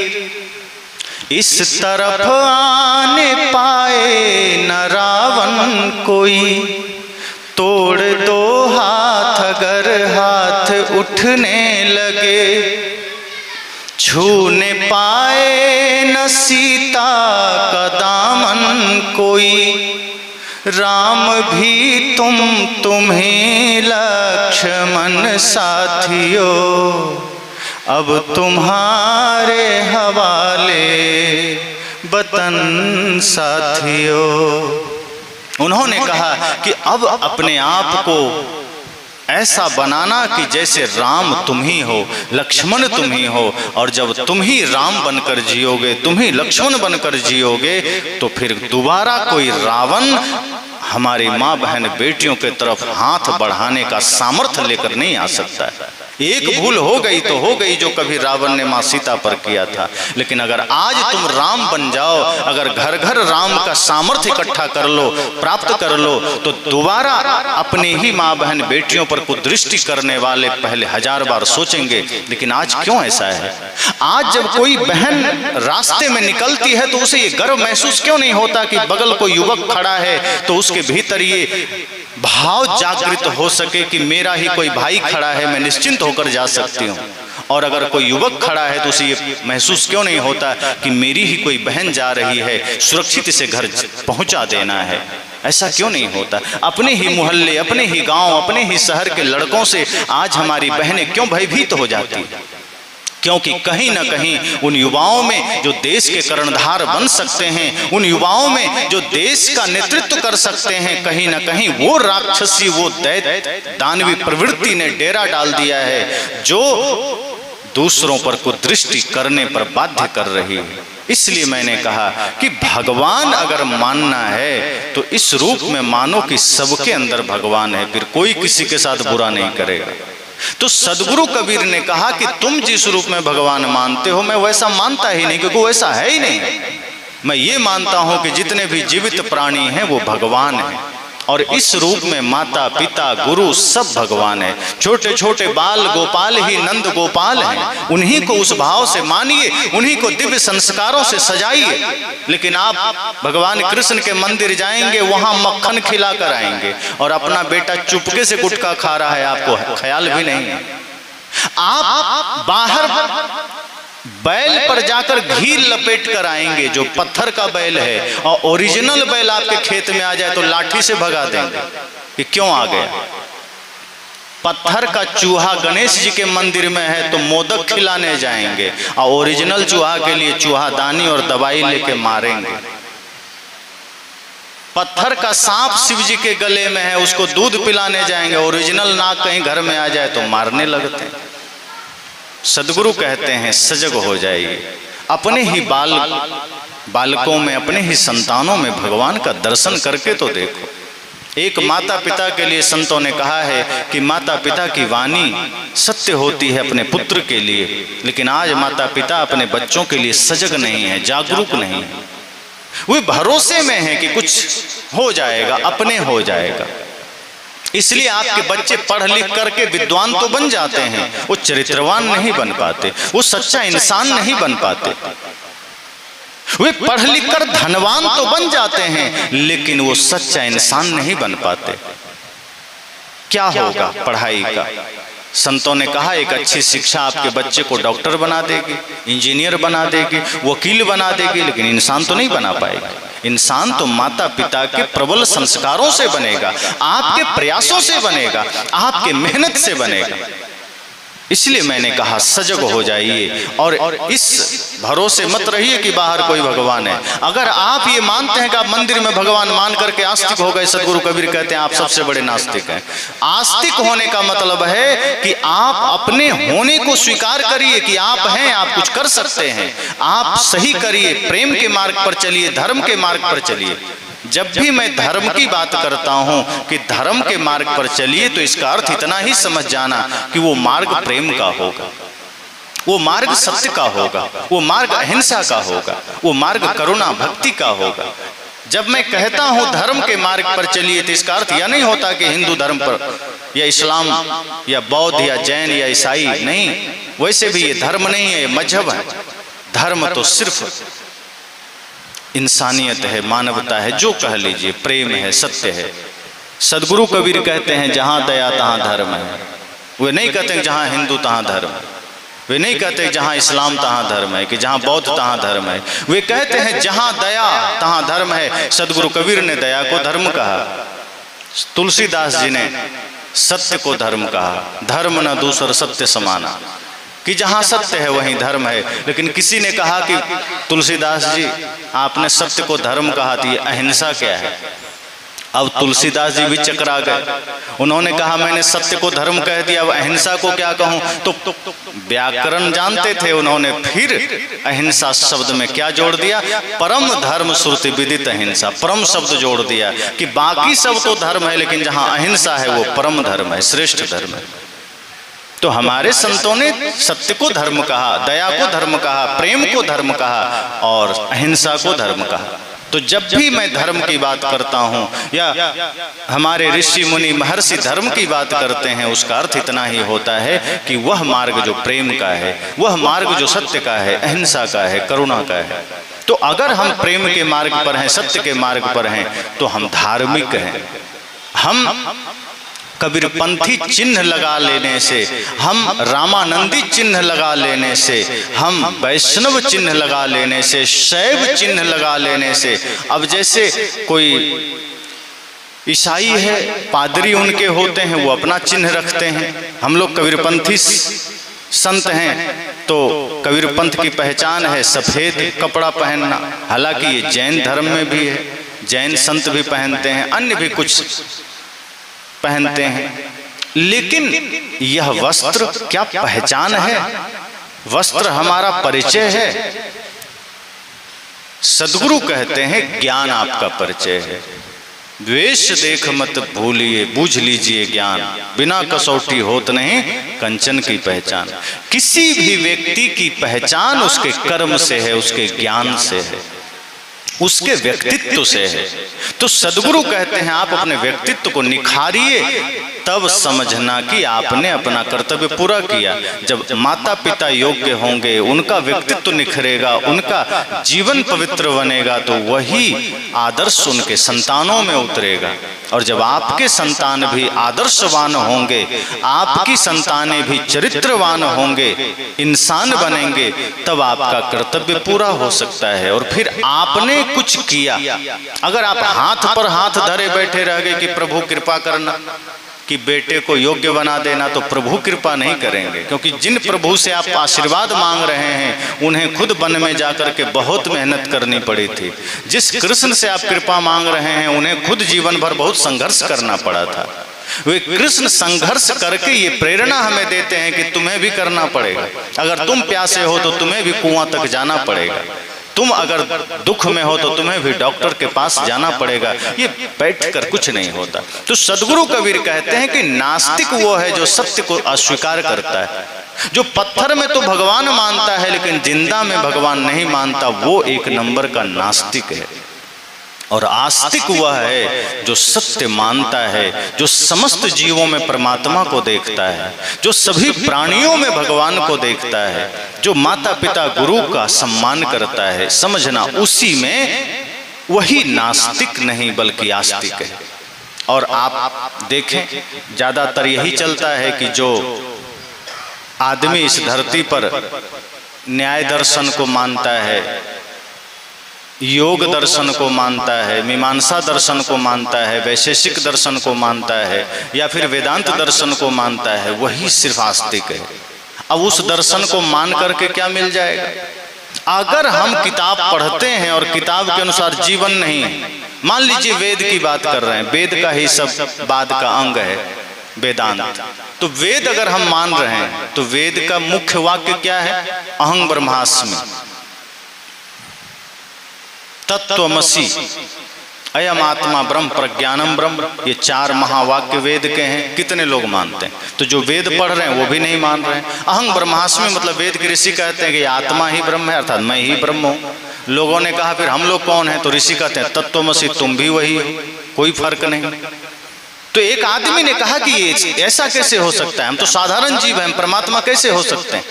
Speaker 1: इस तरफ आने पाए न रावण कोई, तोड़ दो हाथ अगर हाथ उठने लगे, छूने पाए न सीता का दामन कोई, राम भी तुम्हें लक्ष्मण साथियों, अब तुम्हारे हवाले वतन साथियों। उन्होंने कहा कि अब अपने आप को ऐसा बनाना कि जैसे राम तुम ही हो, लक्ष्मण तुम ही हो, और जब तुम ही राम बनकर जियोगे, तुम ही लक्ष्मण बनकर जियोगे, तो फिर दोबारा कोई रावण हमारी माँ बहन बेटियों के तरफ हाथ बढ़ाने का सामर्थ्य लेकर नहीं आ सकता है। एक भूल हो गई तो हो गई, जो कभी रावण ने माँ सीता पर किया था, लेकिन अगर आज तुम राम बन जाओ, अगर घर घर राम का सामर्थ्य इकट्ठा कर लो, प्राप्त कर लो, तो दोबारा अपने ही माँ बहन बेटियों पर कुदृष्टि करने वाले पहले 1000 बार सोचेंगे। लेकिन आज क्यों ऐसा है? आज जब कोई बहन रास्ते में निकलती है तो उसे ये गर्व महसूस क्यों नहीं होता कि बगल कोई युवक खड़ा है, तो उसके भीतर ये भाव जागृत हो सके कि मेरा ही कोई भाई खड़ा है, मैं निश्चिंत होकर जा सकती हूँ। और अगर कोई युवक खड़ा है तो उसे ये महसूस क्यों नहीं होता कि मेरी ही कोई बहन जा रही है, सुरक्षित इसे घर पहुंचा देना है। ऐसा क्यों नहीं होता? अपने ही मोहल्ले, अपने ही गांव, अपने ही शहर के लड़कों से आज हमारी बहनें क्यों भयभीत हो जाती हैं? क्योंकि कहीं ना कहीं उन युवाओं में जो देश के कर्णधार बन सकते हैं, उन युवाओं में जो देश का नेतृत्व कर सकते हैं, कहीं ना कहीं वो राक्षसी, वो दैत्य दानवी प्रवृत्ति ने डेरा डाल दिया है, जो दूसरों पर कुदृष्टि करने पर बाध्य कर रही है। इसलिए मैंने कहा कि भगवान अगर मानना है तो इस रूप में मानो कि सबके अंदर भगवान है, फिर कोई किसी के साथ बुरा नहीं करेगा। तो सदगुरु कबीर ने कहा कि तुम जिस रूप में भगवान मानते हो, मैं वैसा मानता ही नहीं, क्योंकि वैसा है ही नहीं। मैं ये मानता हूं कि जितने भी जीवित प्राणी हैं वो भगवान हैं, और इस रूप में माता पिता गुरु सब भगवान है। छोटे छोटे बाल गोपाल ही नंद गोपाल हैं, उन्हीं को उस भाव से मानिए, उन्हीं को दिव्य संस्कारों से सजाइए। लेकिन आप भगवान कृष्ण के मंदिर जाएंगे, वहां मक्खन खिला कर आएंगे, और अपना बेटा चुपके से गुटखा खा रहा है, आपको ख्याल भी नहीं है। आप बाहर बैल पर जाकर घी लपेट कर आएंगे, जो पत्थर का बैल है, और ओरिजिनल बैल आपके खेत में आ जाए तो लाठी से भगा देंगे कि क्यों आ गया। पत्थर का चूहा गणेश जी के मंदिर में है तो मोदक खिलाने जाएंगे, और ओरिजिनल चूहा के लिए चूहादानी और दवाई लेके मारेंगे। पत्थर का सांप शिव जी के गले में है, उसको दूध पिलाने जाएंगे, ओरिजिनल नाग कहीं घर में आ जाए तो मारने लगते हैं। सदगुरु कहते हैं सजग हो जाइए, अपने ही बालकों में, अपने ही संतानों में भगवान का दर्शन करके तो देखो। एक माता पिता के लिए संतों ने कहा है कि माता पिता की वाणी सत्य होती है अपने पुत्र के लिए, लेकिन आज माता पिता अपने बच्चों के लिए सजग नहीं है, जागरूक नहीं है। वे भरोसे में है कि कुछ हो जाएगा, अपने हो जाएगा। इसलिए आपके बच्चे पढ़ लिख करके विद्वान तो बन जाते हैं, वो चरित्रवान नहीं बन पाते, वो सच्चा इंसान नहीं बन पाते। वे पढ़ लिख कर धनवान तो बन जाते हैं, लेकिन वो सच्चा इंसान नहीं बन पाते। क्या होगा पढ़ाई का? संतों ने कहा एक अच्छी शिक्षा आपके बच्चे को डॉक्टर बना देगी, इंजीनियर बना देगी, वकील बना देगी, लेकिन इंसान तो नहीं बना पाएगी। इंसान तो माता पिता के प्रबल संस्कारों से बनेगा, आपके प्रयासों से बनेगा, आपके मेहनत से बनेगा। इसलिए मैंने कहा सजग हो जाइए और इस भरोसे मत रहिए कि बाहर कोई भगवान है। अगर आप ये मानते हैं कि आप मंदिर में भगवान मान करके आस्तिक हो गए, सदगुरु कबीर कहते हैं आप सबसे बड़े नास्तिक हैं। आस्तिक होने का मतलब है कि आप अपने होने को स्वीकार करिए कि आप हैं, आप कुछ कर सकते हैं, आप सही करिए, प्रेम के मार्ग पर चलिए, धर्म के मार्ग पर चलिए। जब भी मैं धर्म की बात करता हूं कि धर्म के मार्ग पर चलिए, तो इसका अर्थ इतना ही समझ जाना कि वो मार्ग प्रेम का होगा, वो मार्ग सत्य का होगा, वो मार्ग अहिंसा का होगा, वो मार्ग करुणा भक्ति का होगा। जब मैं कहता हूं धर्म के मार्ग पर चलिए, तो इसका अर्थ यह नहीं होता कि हिंदू धर्म पर या इस्लाम या बौद्ध या जैन या ईसाई, नहीं, वैसे भी ये धर्म नहीं है, ये मजहब है। धर्म तो सिर्फ इंसानियत है, मानवता है, जो कह लीजिए, प्रेम है, सत्य है। सदगुरु कबीर कहते हैं जहां दया तहां धर्म है। वे नहीं कहते जहां हिंदू तहां धर्म, वे नहीं कहते जहां इस्लाम तहां धर्म है, कि जहां बौद्ध तहां धर्म है। वे कहते हैं जहां दया तहां धर्म है। सदगुरु कबीर ने दया को धर्म कहा, तुलसीदास जी ने सत्य को धर्म कहा। धर्म न दूसर सत्य समाना, कि जहां सत्य है वहीं धर्म है। लेकिन किसी ने कहा कि तुलसीदास जी आपने सत्य को धर्म कहा, थी अहिंसा क्या है? अब तुलसीदास जी भी चकरा गए, उन्होंने कहा मैंने सत्य को धर्म कह दिया, अब अहिंसा को क्या कहूं? तो व्याकरण जानते थे, उन्होंने फिर अहिंसा शब्द में क्या जोड़ दिया? परम धर्म श्रुति विदित अहिंसा, परम शब्द जोड़ दिया कि बाकी सब तो धर्म है, लेकिन जहां अहिंसा है वो परम धर्म है, श्रेष्ठ धर्म है। तो हमारे संतों ने सत्य को धर्म कहा, दया को धर्म कहा, प्रेम को धर्म कहा और अहिंसा को धर्म कहा। तो जब भी मैं धर्म की बात करता हूं या हमारे ऋषि मुनि महर्षि धर्म की बात करते हैं, उसका अर्थ इतना ही होता है कि वह मार्ग जो प्रेम का है, वह मार्ग जो सत्य का है, अहिंसा का है, करुणा का है। तो अगर हम प्रेम के मार्ग पर हैं, सत्य के मार्ग पर हैं, तो हम धार्मिक हैं। हम कबीरपंथी चिन्ह लगा लेने से, हम रामानंदी चिन्ह लगा लेने से, हम वैष्णव चिन्ह लगा लेने से, शैव चिन्ह लगा लेने से, अब जैसे कोई ईसाई है, पादरी उनके होते हैं, वो अपना चिन्ह रखते हैं। हम लोग कबीरपंथी संत हैं, तो कबीरपंथ की पहचान है सफेद कपड़ा पहनना। हालांकि ये जैन धर्म में भी है, जैन संत भी पहनते हैं, अन्य भी कुछ पहनते हैं। लेकिन यह वस्त्र क्या पहचान है? वस्त्र हमारा परिचय है। सदगुरु कहते हैं ज्ञान आपका परिचय है। वेश देख मत भूलिए, बूझ लीजिए ज्ञान, बिना कसौटी होत नहीं कंचन की पहचान। किसी भी व्यक्ति की पहचान उसके कर्म से है, उसके ज्ञान से है, उसके व्यक्तित्व से है। तो सदगुरु कहते हैं आप अपने व्यक्तित्व को निखारिए, तब समझना कि आपने अपना कर्तव्य पूरा किया। जब माता पिता योग्य होंगे, उनका व्यक्तित्व निखरेगा, उनका जीवन पवित्र बनेगा, तो वही आदर्श उनके संतानों में उतरेगा। और जब आपके संतान भी आदर्शवान होंगे, आपकी संतानें भी चरित्रवान होंगे, इंसान बनेंगे, तब आपका कर्तव्य पूरा हो सकता है। और फिर आपने कुछ किया। अगर आप हाथ पर हाथ धरे बैठे रह गए कि प्रभु कृपा करना, कि बेटे को योग्य बना देना, तो प्रभु कृपा नहीं करेंगे। क्योंकि जिन प्रभु से आप आशीर्वाद मांग रहे हैं, उन्हें खुद वन में जाकर के बहुत मेहनत करनी पड़ी थी। जिस कृष्ण से आप कृपा मांग रहे हैं, उन्हें खुद जीवन भर बहुत संघर्ष करना पड़ा था। वे कृष्ण संघर्ष करके ये प्रेरणा हमें देते हैं कि तुम्हें भी करना पड़ेगा। अगर तुम प्यासे हो तो तुम्हें भी कुआं तक जाना पड़ेगा, तुम अगर दुख में हो तो तुम्हें भी डॉक्टर के पास जाना पड़ेगा। ये बैठकर कुछ नहीं होता। तो सदगुरु कबीर कहते हैं कि नास्तिक वो है जो सत्य को अस्वीकार करता है, जो पत्थर में तो भगवान मानता है लेकिन जिंदा में भगवान नहीं मानता, वो एक नंबर का नास्तिक है। और आस्तिक वह है जो सत्य मानता है, जो समस्त जीवों में परमात्मा को देखता है, जो सभी प्राणियों में भगवान को देखता है, जो माता पिता गुरु का सम्मान करता है। समझना उसी में वही नास्तिक नहीं बल्कि आस्तिक है। और आप देखें ज्यादातर यही चलता है कि जो आदमी इस धरती पर न्याय दर्शन को मानता है, योग दर्शन को मानता है, मीमांसा दर्शन को मानता है, वैशेषिक दर्शन को मानता है, या फिर वेदांत दर्शन को मानता है, वही सिर्फ आस्तिक है। अब उस दर्शन को मान करके क्या मिल जाएगा? अगर हम किताब पढ़ते हैं और किताब के अनुसार जीवन नहीं है, मान लीजिए वेद की बात कर रहे हैं, वेद का ही सब बाद का अंग है वेदांत, तो वेद अगर हम मान रहे हैं तो वेद का मुख्य वाक्य क्या है? अहं ब्रह्मास्मि, तत्त्वमसि, अयम आत्मा ब्रह्म, प्रज्ञानम ब्रह्म, ये 4 महावाक्य वेद के हैं। कितने लोग मानते हैं? तो जो वेद पढ़ रहे हैं वो भी नहीं मान रहे हैं। अहं ब्रह्मास्मि मतलब वेद के ऋषि कहते हैं कि आत्मा ही ब्रह्म है, अर्थात मैं ही ब्रह्म हूँ। लोगों ने कहा फिर हम लोग कौन हैं? तो ऋषि कहते हैं तत्त्वमसि, तुम भी वही हो, कोई फर्क नहीं। तो एक आदमी ने कहा कि ये ऐसा कैसे हो सकता है? हम तो साधारण जीव हैं, परमात्मा कैसे हो सकते हैं?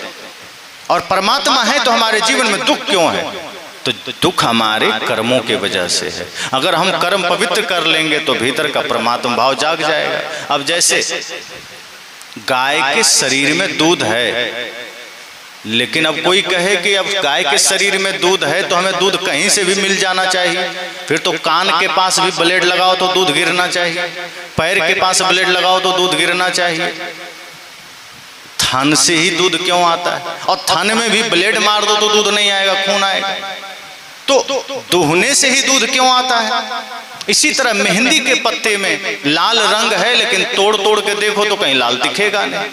Speaker 1: और परमात्मा है तो हमारे जीवन में दुख क्यों है? तो दुख हमारे कर्मों के वजह से है। अगर हम कर्म पवित्र कर लेंगे तो भीतर का परमात्मा भाव जाग जाएगा। अब जैसे गाय के शरीर में दूध है, लेकिन अब कोई कहे कि अब गाय के शरीर में दूध है तो हमें दूध कहीं से भी मिल जाना चाहिए, फिर तो कान के पास भी ब्लेड लगाओ तो दूध गिरना चाहिए, पैर के पास ब्लेड लगाओ तो दूध गिरना चाहिए। थन से ही दूध क्यों आता है? और थन में भी ब्लेड मार दो तो दूध नहीं आएगा, खून आएगा। तो दुहने से ही दूध क्यों आता है? इसी तरह मेहंदी के पत्ते में लाल रंग है, लेकिन तोड़ तोड़ के देखो तो कहीं लाल दिखेगा नहीं।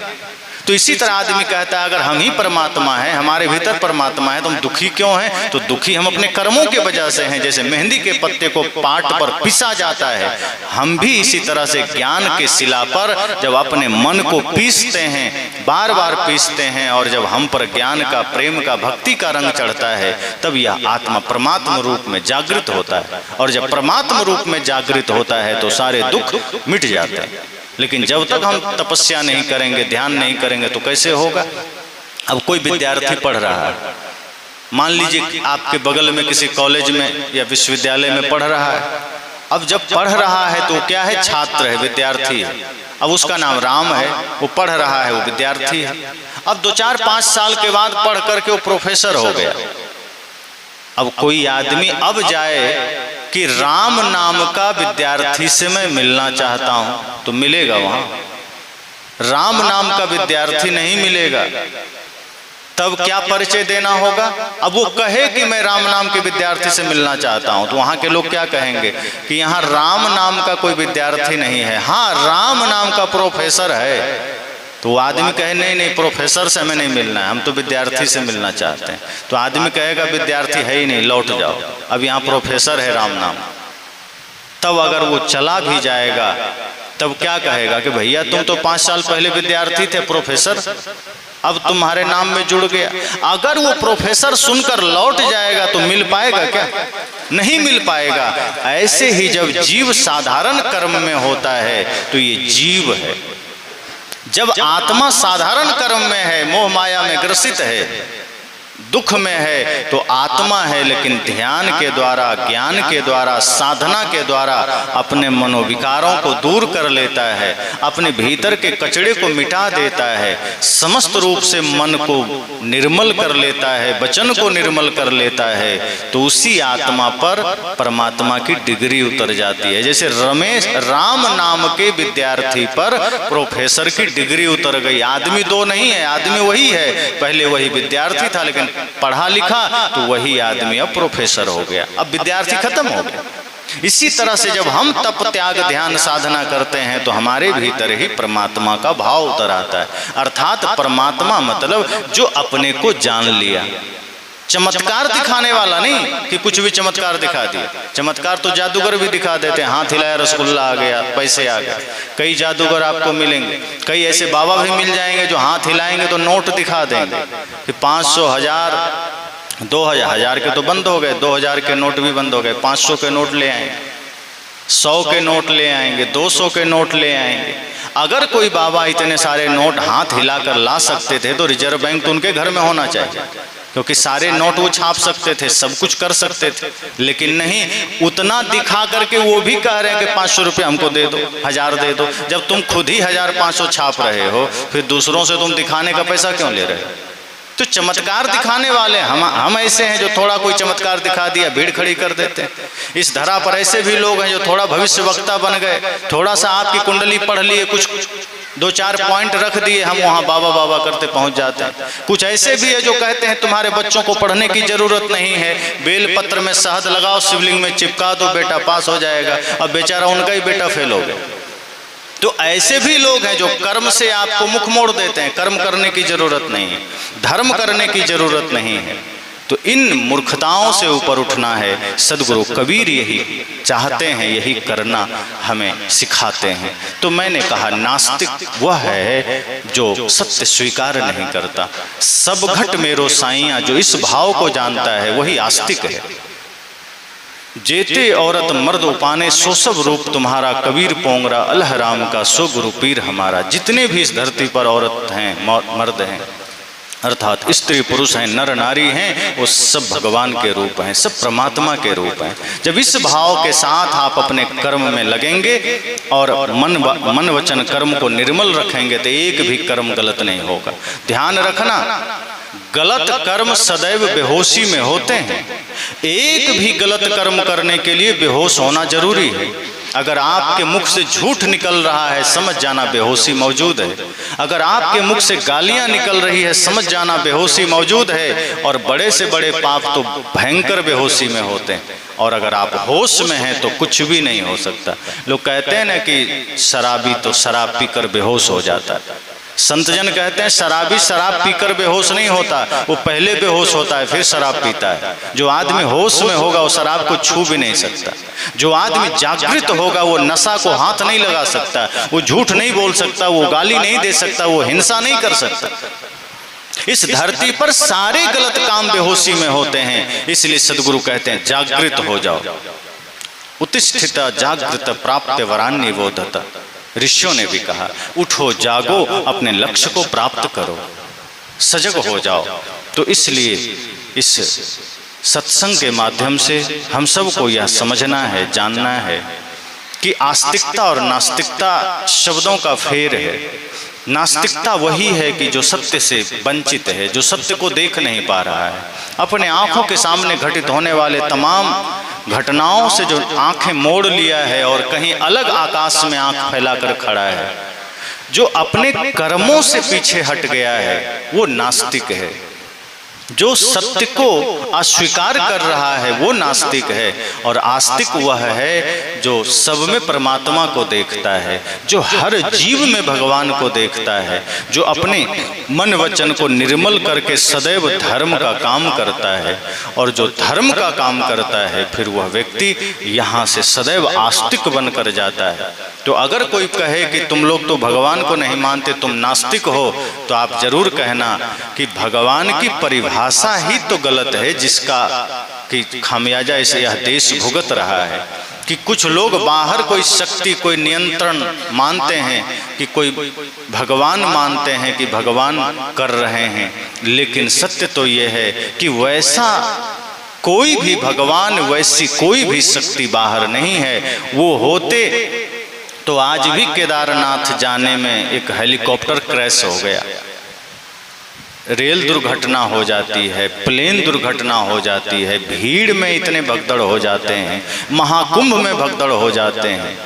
Speaker 1: तो इसी तरह आदमी कहता है अगर हम ही परमात्मा हैं, हमारे भीतर परमात्मा है, तो हम दुखी क्यों हैं? तो दुखी हम अपने कर्मों के वजह से हैं। जैसे मेहंदी के पत्ते को पाट पर पिसा जाता है, हम भी इसी तरह से ज्ञान के शिला पर जब अपने मन को पीसते हैं, बार बार पीसते हैं, और जब हम पर ज्ञान का, प्रेम का, भक्ति का रंग चढ़ता है, तब यह आत्मा परमात्मा रूप में जागृत होता है। और जब परमात्मा रूप में जागृत होता है तो सारे दुख मिट जाते हैं। लेकिन जब तक हम तपस्या नहीं करेंगे, ध्यान नहीं करेंगे तो कैसे होगा? अब कोई विद्यार्थी पढ़ रहा है, मान लीजिए आपके बगल में किसी कॉलेज में या विश्वविद्यालय में पढ़ रहा है। अब जब पढ़ रहा है तो क्या है? छात्र है, विद्यार्थी है। अब उसका नाम राम है, वो पढ़ रहा है, वो विद्यार्थी है। अब 2-4-5 साल के बाद पढ़ करके वो प्रोफेसर हो गया। अब कोई आदमी अब जाए कि राम नाम का विद्यार्थी से मैं मिलना चाहता हूं, तो मिलेगा वहां? राम नाम का विद्यार्थी नहीं मिलेगा। तब क्या परिचय देना होगा? अब वो कहे कि मैं राम नाम के विद्यार्थी से मिलना चाहता हूं, तो वहां के लोग क्या कहेंगे कि यहाँ राम नाम का कोई विद्यार्थी नहीं है, हाँ राम नाम का प्रोफेसर है। तो वो आदमी कहे नहीं नहीं, प्रोफेसर से हमें नहीं मिलना है, हम तो विद्यार्थी से मिलना चाहते हैं। तो आदमी कहेगा विद्यार्थी है ही नहीं, लौट जाओ, अब यहाँ प्रोफेसर है राम नाम। तब अगर वो चला भी जाएगा तब क्या कहेगा कि भैया तुम तो 5 साल पहले विद्यार्थी थे, प्रोफेसर अब तुम्हारे नाम में जुड़ गया। अगर वो प्रोफेसर सुनकर लौट जाएगा तो मिल पाएगा क्या? नहीं मिल पाएगा। ऐसे ही जब जीव साधारण कर्म में होता है तो ये जीव है। जब आत्मा साधारण कर्म में है, मोह माया में ग्रसित है, दुख में है, तो आत्मा है, लेकिन ध्यान के द्वारा, ज्ञान के द्वारा, साधना के द्वारा अपने मनोविकारों को दूर कर लेता है, अपने भीतर के कचड़े को मिटा देता है, समस्त रूप से मन को निर्मल कर लेता है, वचन को निर्मल कर लेता है, तो उसी आत्मा पर परमात्मा की डिग्री उतर जाती है। जैसे राम नाम के विद्यार्थी पर प्रोफेसर की डिग्री उतर गई। आदमी 2 नहीं है, आदमी वही है, पहले वही विद्यार्थी था, लेकिन पढ़ा लिखा तो वही आदमी अब प्रोफेसर हो गया, अब विद्यार्थी खत्म हो गया। इसी तरह से जब हम तप त्याग ध्यान साधना करते हैं तो हमारे भीतर ही परमात्मा का भाव उतर आता है। अर्थात परमात्मा मतलब जो अपने को जान लिया, चमत्कार दिखाने वाला नहीं कि कुछ भी चमत्कार दिखा दिया। चमत्कार तो जादूगर भी दिखा देते हैं, हाथ हिलाया रसगुल्ला आ गया, पैसे आ गए। कई जादूगर आपको मिलेंगे, कई ऐसे बाबा भी मिल जाएंगे जो हाथ हिलाएंगे तो नोट दिखा देंगे कि 500, 1000, 2000, 1000 के तो बंद हो गए, 2000 के नोट भी बंद हो गए, 500 के नोट ले आएंगे, 100 के नोट ले आएंगे, 200 के नोट ले आएंगे। अगर कोई बाबा इतने सारे नोट हाथ हिलाकर ला सकते थे तो रिजर्व बैंक तो उनके घर में होना चाहिए, क्योंकि सारे नोट वो छाप सकते थे, सब कुछ कर सकते थे। लेकिन नहीं, उतना दिखा करके वो भी कह रहे हैं कि 500 रुपये हमको दे दो, 1000 दे दो। जब तुम खुद ही 1500 छाप रहे हो, फिर दूसरों से तुम दिखाने का पैसा क्यों ले रहे हो? तो चमत्कार दिखाने वाले हम ऐसे हैं जो थोड़ा कोई चमत्कार दिखा दिया भीड़ खड़ी कर देते हैं। इस धरा पर ऐसे भी लोग हैं जो थोड़ा भविष्य वक्ता बन गए, थोड़ा सा आपकी कुंडली पढ़ लिए, कुछ दो चार पॉइंट रख दिए, हम वहाँ बाबा बाबा करते पहुँच जाते हैं। कुछ ऐसे भी है जो कहते हैं तुम्हारे बच्चों को पढ़ने की जरूरत नहीं है, बेल पत्र में शहद लगाओ, शिवलिंग में चिपका दो, बेटा पास हो जाएगा। अब बेचारा उनका ही बेटा फेल हो गया। तो ऐसे भी लोग हैं जो कर्म से आपको मुख मोड़ देते हैं। कर्म करने की जरूरत नहीं है, धर्म करने की जरूरत नहीं है। तो इन मूर्खताओं से ऊपर उठना है। सदगुरु कबीर यही चाहते हैं, यही करना हमें सिखाते हैं। तो मैंने कहा नास्तिक वह है जो सत्य स्वीकार नहीं करता। सब घट मेरो साइयां, जो इस भाव को जानता है वही आस्तिक है। जेते औरत मर्द उपाने, सो सब रूप तुम्हारा, कबीर पोंगरा अल्लाह राम का, सो गुरु पीर हमारा। जितने भी इस धरती पर औरत हैं, मर्द हैं, अर्थात स्त्री पुरुष हैं, नर नारी हैं, वो सब भगवान के रूप हैं, सब परमात्मा के रूप हैं। जब इस भाव के साथ आप अपने कर्म में लगेंगे और मन वचन कर्म को निर्मल रखेंगे तो एक भी कर्म गलत नहीं होगा। ध्यान रखना, गलत कर्म सदैव बेहोशी में होते हैं। एक भी गलत कर्म करने के लिए बेहोश होना जरूरी है। अगर आपके मुख से झूठ निकल रहा है, समझ जाना बेहोशी मौजूद है। अगर आपके मुख से गालियां निकल रही है, समझ जाना बेहोशी मौजूद है। और बड़े से बड़े पाप तो भयंकर बेहोशी में होते हैं। और अगर आप होश में हैं तो कुछ भी नहीं हो सकता। लोग कहते हैं ना कि शराबी तो शराब पीकर बेहोश हो जाता है। संतजन कहते हैं शराबी शराब पीकर बेहोश नहीं होता, वो पहले बेहोश होता है फिर शराब पीता है। जो आदमी होश में होगा वो शराब को छू भी नहीं सकता। जो आदमी जागृत होगा वो नशा को हाथ नहीं लगा सकता, वो झूठ नहीं बोल सकता, वो गाली नहीं दे सकता, वो हिंसा नहीं कर सकता। इस धरती पर सारे गलत काम बेहोशी में होते हैं। इसलिए सदगुरु कहते हैं जागृत हो जाओ। उत्तिष्ठित जागृत प्राप्त वरान्य बोधत। ऋषियों ने भी कहा उठो जागो, अपने लक्ष्य को प्राप्त करो, सजग हो जाओ। तो इसलिए इस सत्संग के माध्यम से हम सबको यह समझना है, जानना है कि आस्तिकता और नास्तिकता शब्दों का फेर है। नास्तिकता वही है कि जो सत्य से वंचित है, जो सत्य को देख नहीं पा रहा है। अपने आंखों के सामने घटित होने वाले तमाम घटनाओं से जो आंखें मोड़ लिया है और कहीं अलग आकाश में आंख फैलाकर खड़ा है, जो अपने कर्मों से पीछे हट गया है, वो नास्तिक है। जो सत्य को अस्वीकार कर रहा है वो नास्तिक है। और आस्तिक वह है जो सब में परमात्मा को देखता है, जो हर जीव में भगवान को देखता है, जो अपने मन वचन को निर्मल करके सदैव धर्म का काम करता है। और जो धर्म का काम करता है फिर वह व्यक्ति यहाँ से सदैव आस्तिक बनकर जाता है। तो अगर कोई कहे कि तुम लोग तो भगवान को नहीं मानते, तुम नास्तिक हो, तो आप जरूर कहना कि भगवान की परिभाषा ही तो गलत है, जिसका कि खामियाजा इसे यह देश भुगत रहा है। कि कुछ लोग बाहर कोई शक्ति, कोई नियंत्रण मानते हैं, कि कोई भगवान मानते हैं कि भगवान कर रहे हैं। लेकिन सत्य तो ये है कि वैसा कोई भी भगवान, वैसी कोई भी शक्ति बाहर नहीं है। वो होते तो आज भी केदारनाथ जाने में एक हेलीकॉप्टर क्रैश हो गया, रेल दुर्घटना हो जाती है, प्लेन दुर्घटना हो जाती है, भीड़ में इतने भगदड़ हो जाते हैं, महाकुंभ में भगदड़ हो जाते हैं।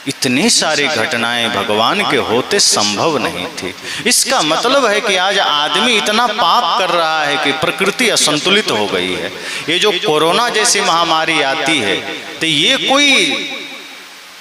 Speaker 1: इतनी सारी घटनाएं भगवान के होते संभव नहीं थी। इसका मतलब है कि आज आदमी इतना पाप कर रहा है कि प्रकृति असंतुलित हो गई है। ये जो कोरोना जैसी महामारी आती है तो ये कोई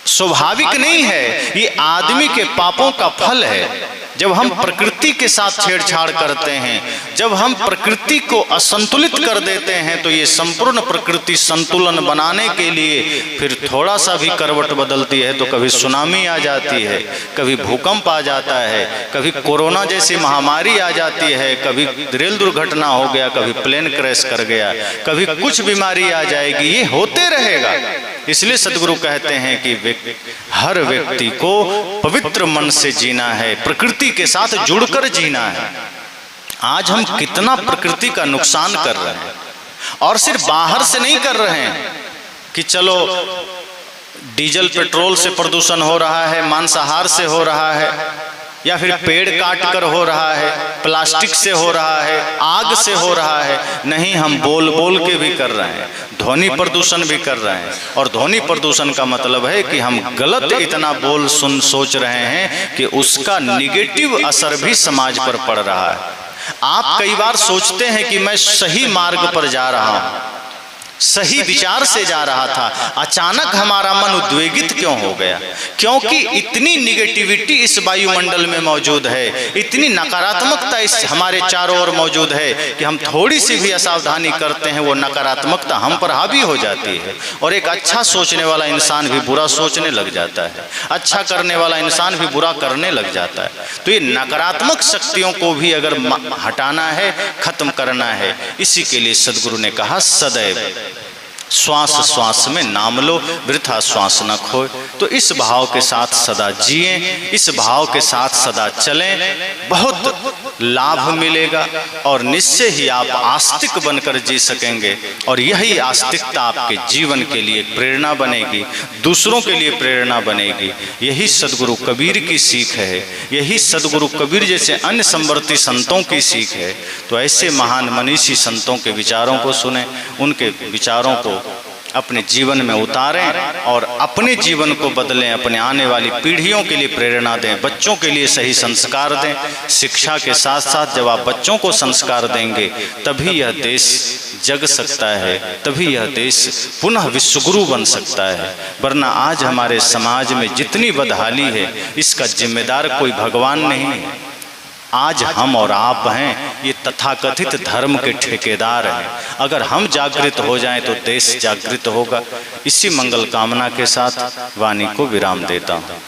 Speaker 1: स्वाभाविक नहीं है, ये आदमी के पापों का फल है। जब हम प्रकृति के साथ छेड़छाड़ करते हैं, जब हम प्रकृति को असंतुलित कर देते हैं, तो ये संपूर्ण प्रकृति संतुलन बनाने के लिए फिर थोड़ा सा भी करवट बदलती है तो कभी सुनामी आ जाती है, कभी भूकंप आ जाता है, कभी कोरोना जैसी महामारी आ जाती है, कभी रेल दुर्घटना हो गया, कभी प्लेन क्रैश कर गया, कभी कुछ बीमारी आ जाएगी। ये होते रहेगा। इसलिए सदगुरु कहते हैं कि हर व्यक्ति को पवित्र मन से जीना है, प्रकृति के साथ जुड़कर जीना है। आज हम कितना प्रकृति का नुकसान कर रहे हैं, और सिर्फ बाहर से नहीं कर रहे हैं कि चलो डीजल पेट्रोल से प्रदूषण हो रहा है, मांसाहार से हो रहा है, या फिर पेड़ काट कर हो रहा है, प्लास्टिक से हो रहा है, आग से हो रहा है। नहीं, हम बोल बोल के भी कर रहे हैं, ध्वनि प्रदूषण भी कर रहे हैं। और ध्वनि प्रदूषण का मतलब है कि हम गलत इतना बोल सुन सोच रहे हैं कि उसका निगेटिव असर भी समाज पर पड़ रहा है। आप कई बार सोचते हैं कि मैं सही मार्ग पर जा रहा हूं, सही विचार से जा रहा था, अचानक हमारा मन उद्वेगित क्यों हो गया? क्योंकि इतनी निगेटिविटी इस वायुमंडल में मौजूद है, इतनी नकारात्मकता इस हमारे चारों ओर मौजूद है कि हम थोड़ी सी भी असावधानी करते हैं, वो नकारात्मकता हम पर हावी हो जाती है। और एक अच्छा सोचने वाला इंसान भी बुरा सोचने लग जाता है, अच्छा करने वाला इंसान भी बुरा करने लग जाता है। तो ये नकारात्मक शक्तियों को भी अगर हटाना है, खत्म करना है, इसी के लिए सदगुरु ने कहा सदैव श्वास श्वास में नाम लो, वृथा श्वास न खोए। तो इस भाव के साथ सदा जिएं, इस भाव के साथ सदा चलें, बहुत लाभ मिलेगा और निश्चय ही आप आस्तिक बनकर जी सकेंगे। और यही आस्तिकता आपके जीवन के लिए प्रेरणा बनेगी, दूसरों के लिए प्रेरणा बनेगी। यही सदगुरु कबीर की सीख है, यही सदगुरु कबीर जैसे अन्य संवर्ती संतों की सीख है। तो ऐसे महान मनीषी संतों के विचारों को सुने, उनके विचारों को अपने जीवन में उतारें और अपने जीवन को बदलें, अपने आने वाली पीढ़ियों के लिए प्रेरणा दें, बच्चों के लिए सही संस्कार दें। शिक्षा के साथ साथ जब आप बच्चों को संस्कार देंगे तभी यह देश जग सकता है, तभी यह देश पुनः विश्वगुरु बन सकता है। वरना आज हमारे समाज में जितनी बदहाली है, इसका जिम्मेदार कोई भगवान नहीं है, आज हम और आप हैं, ये तथाकथित धर्म के ठेकेदार हैं। अगर हम जागृत हो जाएं तो देश जागृत होगा। इसी मंगल कामना के साथ वाणी को विराम देता हूँ।